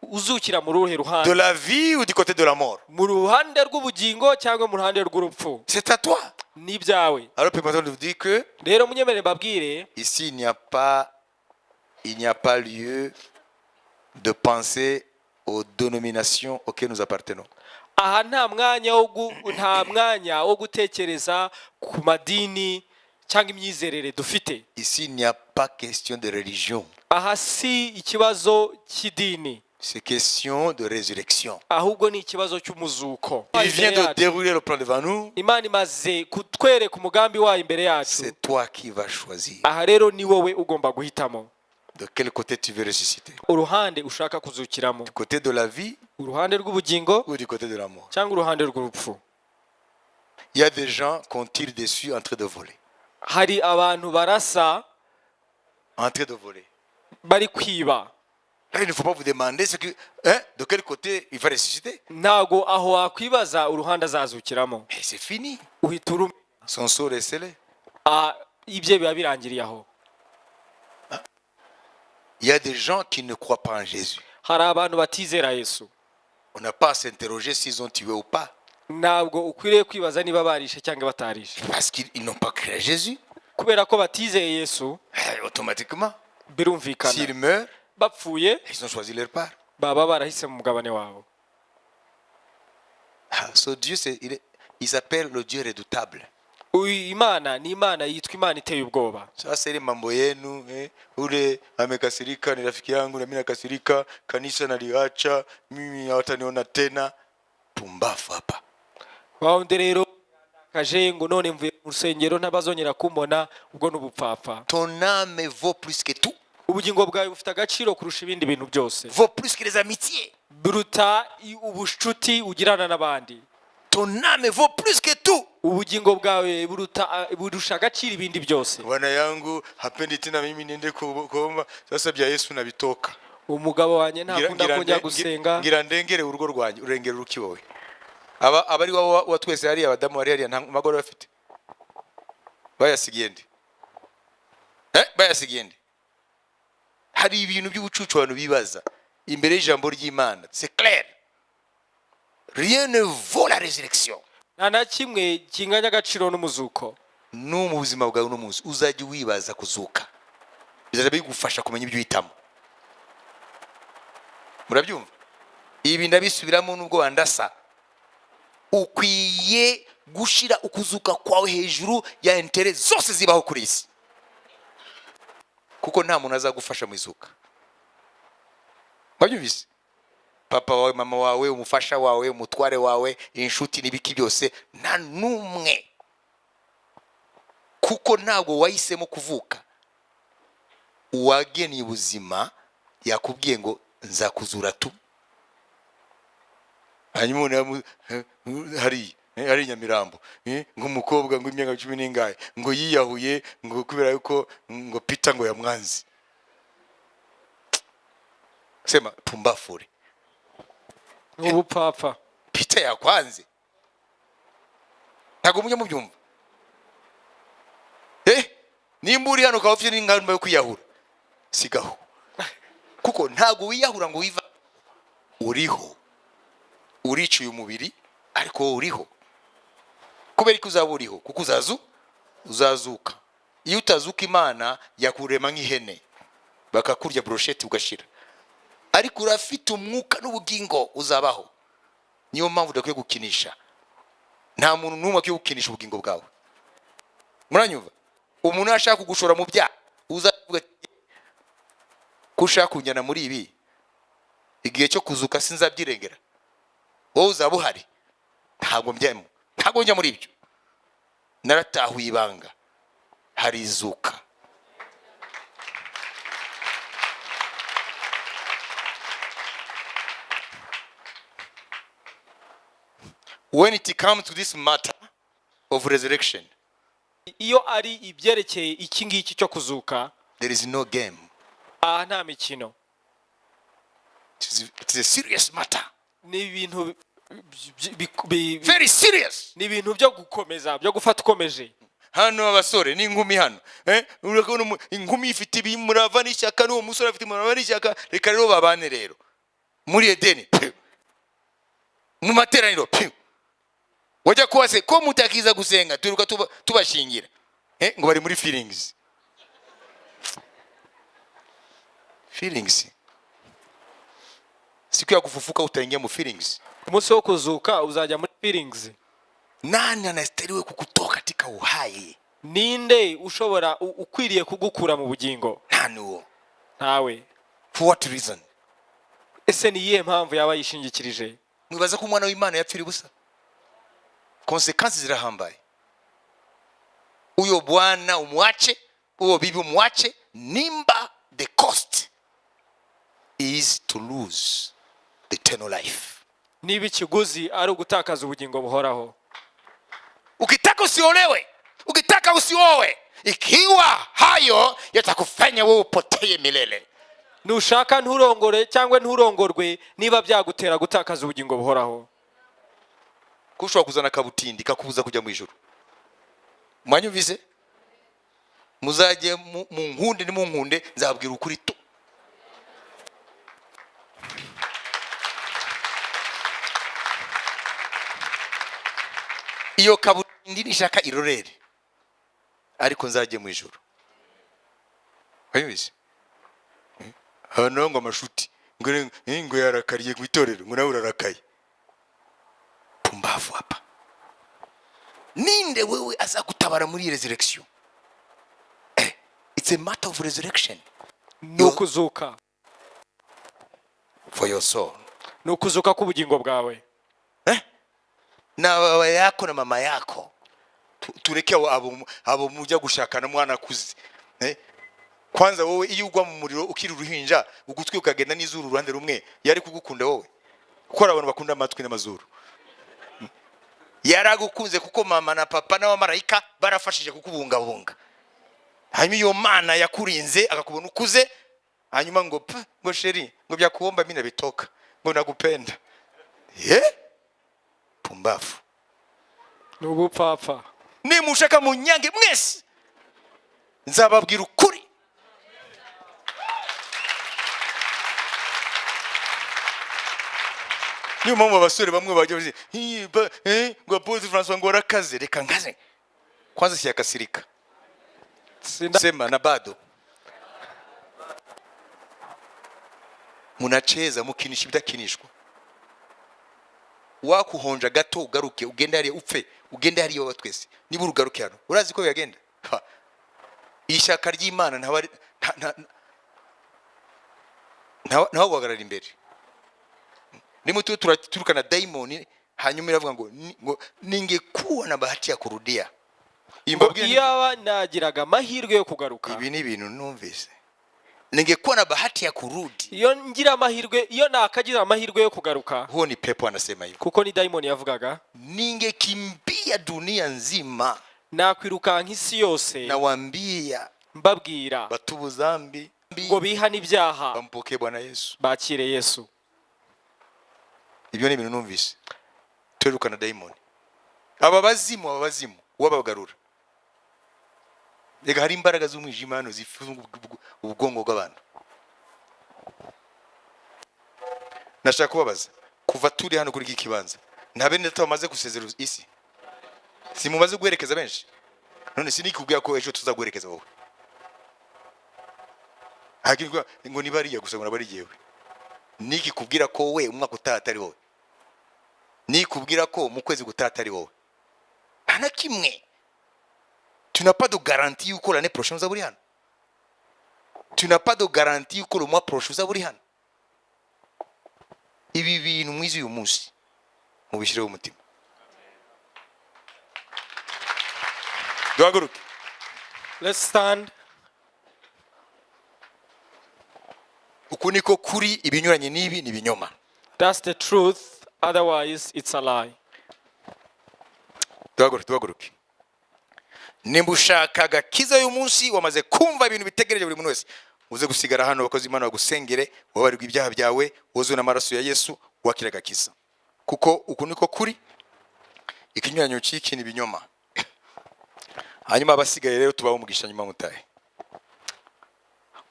uzukira mu ruhe De ruhande? la vie ou du côté de la mort? Mu ruhande rw'ubugingo cyangwa mu ruhande rw'urupfu? C'est à toi. Ni ibyawe. Alors, permettez-moi de vous dire que Rero munyemere mbabwire, ici, il n'y a pas lieu de penser aux dénominations auxquelles nous appartenons. aha nta mwanya wo gutekereza ku madini cyangwa imyizerere dufite. Ici, il n'y a pas question de religion. Aha si ikibazo cy'idini, C'est question de résurrection. ahubwo ni ikibazo cy'umuzuko. Il vient de dérouler le plan devant nous. Imana imaze kutwereka umugambi wayo imbere yacu. C'est toi qui vas choisir Aha rero ni wowe ugomba guhitamo de quel côté tu veux ressusciter. uruhande ushaka kuzukiramo, Du côté de la vie uruhande rw'ubugingo ou du côté de la mort. cyangwa uruhande rw'urupfu. Il y a des gens qu'on tire dessus en train de voler. Hari abantu barasa En train de voler. bari kwiba. Là, il ne faut pas vous demander de quel côté il va ressusciter. Ntago aho wakwibaza uruhande azazukiramo. Et c'est fini. Uhita urumva Son sort est scellé. ibye biba birangiriye aho. Il y a des gens qui ne croient pas en Jésus. Hari abantu batizera Yesu. On n'a pas à s'interroger s'ils ont tué ou pas. Ntabwo ukwiriye kwibaza niba barishe cyangwa batarishe. Parce qu'ils n'ont pas cru à Jésus. Kubera ko batizeye Yesu, Automatiquement, birumvikana s'ils meurent, bapfuye ils ont choisi leur part. baba barahise mu mugabane wabo. Ce Dieu, il s'appelle le Dieu redoutable. Uyu Imana ni Imana yitwa Imana iteye ubwoba. Sasa ile mambo yenu ule amekasirika, ni rafiki yangu na mimi nakasirika, kanisa naliacha, mimi hawataniona tena. Pumbafu hapa. Wawundi rero kaje ngo none mvuye mu rusengero ntabazongera kumbona, ubwo n'ubupfapfa. Ton âme vaut plus que tout. Ubugingo bwawe bufite agaciro kurusha ibindi bintu byose. Vaut plus que les amitiés. Biruta ubushuti ugirana n'abandi. ton âme vaut plus que tout. ubugingo bwawe burusha agaciro ibindi byose. Bwana yangu hapendi tena mimi niende kuomba sasa bya Yesu nabitoka. Umugabo wanjye ntakunda kujya gusenga. Ngira ndengere urugo rwanjye urengere urukiwowe. Abari wa twese hari abadamu hari nta magoro bafite. Bayasigiye ndi. Bayasigiye ndi. Hari ibintu by'ubucucu abantu bibaza imbere y'ijambo ry'Imana. C'est clair. Rien ne vaut la résurrection. Nta na kimwe kinganya agaciro n'umuzuko. No mu buzima bwawe no munsi uzajya wibaza kuzuka. Bizaje bigufasha kumenya ibyo uhitamo. Murabyumva? Ibi ndabisubiramo nubwo wandasa. Ukwiye gushira ukuzuka kwawe hejuru ya intere zose zibaho kuri isi. Kuko nta muntu azagufasha mu izuka. Babyumvise? Papa wawe, mama wawe, umufasha wawe, umutware wawe, inshuti n'ibiki byose nta numwe. Kuko ntabwo wahisemo kuvuka. Uwageniye ubuzima yakubwiye ngo nzakuzura tu. Hanyuma hari Nyamirambo ng'umukobwa ngo imyaka 10 n'ingahe ngo yiyahuye ngo kubera yuko ngo Peter ngo yamwanzi. Sema pumbafure. Ubupfapfa. Peter yakwanze. Ntago mujye mubyumva. Nimba uri hano ukaba ufite n'ingamba yo kwiyahura sigaho. Kuko ntago wiyahura ngo wiva uriho. Uricuye umubiri ariko uriho. Kubera ko uzaba uriho kuko uzazuka. Iyo utazuka Imana yakurema nk'ihene bakakurya brochette ugashira. Ariko urafite umwuka n'ubugingo uzabaho. Niyo mpamvu udakwiye gukinisha. Nta muntu n'umwe akwiye gukinisha ubugingo bwawe. Muranyumva? Umuntu ashaka kugushora mu byaha uzavuga kushaka kunjyana muri ibi. Igihe cyo kuzuka sinzabyirengera. Wowe uzaba uhari. Ntago mbyemo. Ntago njya muri ibyo. Naratahuye ibanga. Hari izuka. When it comes to this matter of resurrection, iyo ari ibyerekeye iki ngiki cyo kuzuka, there is no game. Nta mikino. It is a serious matter. Ni ibintu Very serious. Ni ibintu byo gukomeza, byo gufata ukomeje. Hano abasore n'inkumi hano. Urakona inkumi ifite ibimurava n'ishyaka n'uwo musore afite imurava n'ishyaka. Reka rero babane rero. Muri Edeni. Mu materaniro. Wajya kuwase ko mutakiza gusenga turuka tubashingira. Ngo bari muri feelings. Feelings. Siku ya kufufuka utaingia mu feelings. Umunsi wo kuzuka uzajya muri feelings. Nani anastahili kukutoa katika uhai? Ninde ushobora ukwiriye kugukura mu bugingo? Nani uwo? Ntawe. For what reason? Ese ni iyihe mpamvu yaba yishingikirije? Mwibaza ko umwana w'Imana yapfira ubusa? Consequences zirahambaye. Uyo bwana umwache, uwo bibi umwache, nimba the cost is to lose eternal life. Niba ikiguzi ari ugutakaza ubugingo buhoraho. Ukitaka usiolewe, ukitaka usiowe, ikiwa hayo yatakufanya wewe upotee milele. Nushaka nturongore cyangwa nturongorwe niba byagutera gutakaza ubugingo buhoraho. Kushobora kuzana kabutindi kakubuza kujya mu ijuru. Mwanyumvise? Muzaje mu nkunde ni mu nkunde nzabwira ukuri to. Iyo kabutindi nishaka irorere. Ariko nzaje mu ijuru. Mwanyumvise? Hano ngo amashuti ngo yarakariye ku itorero ngo nawe urarakaye. Pumbavu hapa. Ninde wewe azagutabara muri resurrection? It's a matter of resurrection. Nukuzuka. For your soul. Nukuzuka kubugingo bwawe. Na baba yako na mama yako. Tureke abo mujya gushakana mwana kuzi. Kwanza wowe iyo ugwa mu muriro ukiri uruhinja ugutwi ukagenda n'izuru ruhande rumwe yari kugukunda wowe. Kuko abantu bakunda amatwi n'amazuru. yaragukunze kuko mama na papa n'abamarayika barafashije kukubungabunga. Hanyuma iyo mana yakurinze akakubona ukuze, hanyuma ngo ngo sheri ngo byakuomba mimi nabitoka ngo nagupenda. Pumbafu. N'ubupfapfa. Nimushaka munyange mwese nzababwira ukuri. Niyo mpamvu abasore bamwe bajya bazi ngo Apotre François ngo arakaze, reka nkaze kwanza siyakasirika sema na bado munacheza mukinisha ibidakinishwa. Wakuhonja gato ugaruke ugende hariya upfe, ugende hariya wa twese niba urugaruke hano. Urazi ko yagenda ishyaka ry'Imana ntaho guhagarara imbere. Nimutu turukana daimoni, hanyuma iravuga ngo ningekuwa na bahati ya kurudia. Iyaba nagiraga amahirwe yo kugaruka. Ibi ni ibintu numvise. Ningekuwa na bahati ya kurudi. Iyo ngira amahirwe, iyo nakagira amahirwe yo kugaruka. Huo ni pepo anasema hivyo. Kuko ni daimoni yavugaga. Ningekimbia dunia nzima. Nakwiruka nk'isi yose. Nawaambia mbabwira batubu zambi ngo bihana ibyaha bampokee Bwana Yesu, bakire Yesu. Ibyo ni ibintu numvise. Twirukana daimoni. Aba bazimu wabagarura. Ega hari imbaraga z'umwijima hano zifunga ubwongo bw'abantu. Nashaka kubabaza, kuva turi hano kuri iki kibanza nta bene data bamaze gusezera isi? Si mumaze guherekeza benshi? None sinikubwira ko ejo tuzaguherekeza wowe. Hakirwa ngo nibariya gusa ngo nabariyewe. Niki kubwira ko we umwaka utata ari wowe? Nikubwira ko mu kwezi gutata ari wowe? Nta kimwe. Tu n'as pas de garantie yuko l'année prochaine uzaburi hano. Tu n'as pas de garantie yuko le mois prochain uzaburi hano. Ibi bintu mwizi uyu munsi mubishireho umutima. Duhaguruke. Let's stand. Uku niko kuri, ibinyuranye n'ibi ni binyoma. That's the truth, otherwise it's a lie. Duhaguruke. Nimba ushaka agakiza uyu munsi, wamaze kumva ibintu bitegereje buri muntu wese, uze gusigara hano abakozi Imana bagusengere, wabarirwa ibyaha byawe, wozwe n'amaraso ya Yesu, wakira agakiza. Kuko uku niko kuri, ikinyuranyo cy'iki ni binyoma. Hanyuma abasigaye rero tubaho umugisha nyuma mutahe.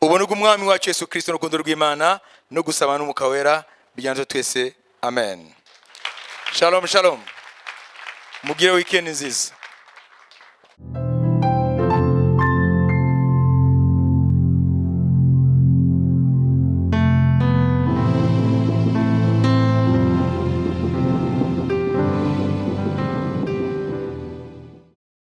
Ubone umwami wacu Yesu Kristo n'urukundo rw'Imana no gusabana n'Umwuka Wera bijyana twese. Amen. Shalom shalom. Mugire weekend nziza.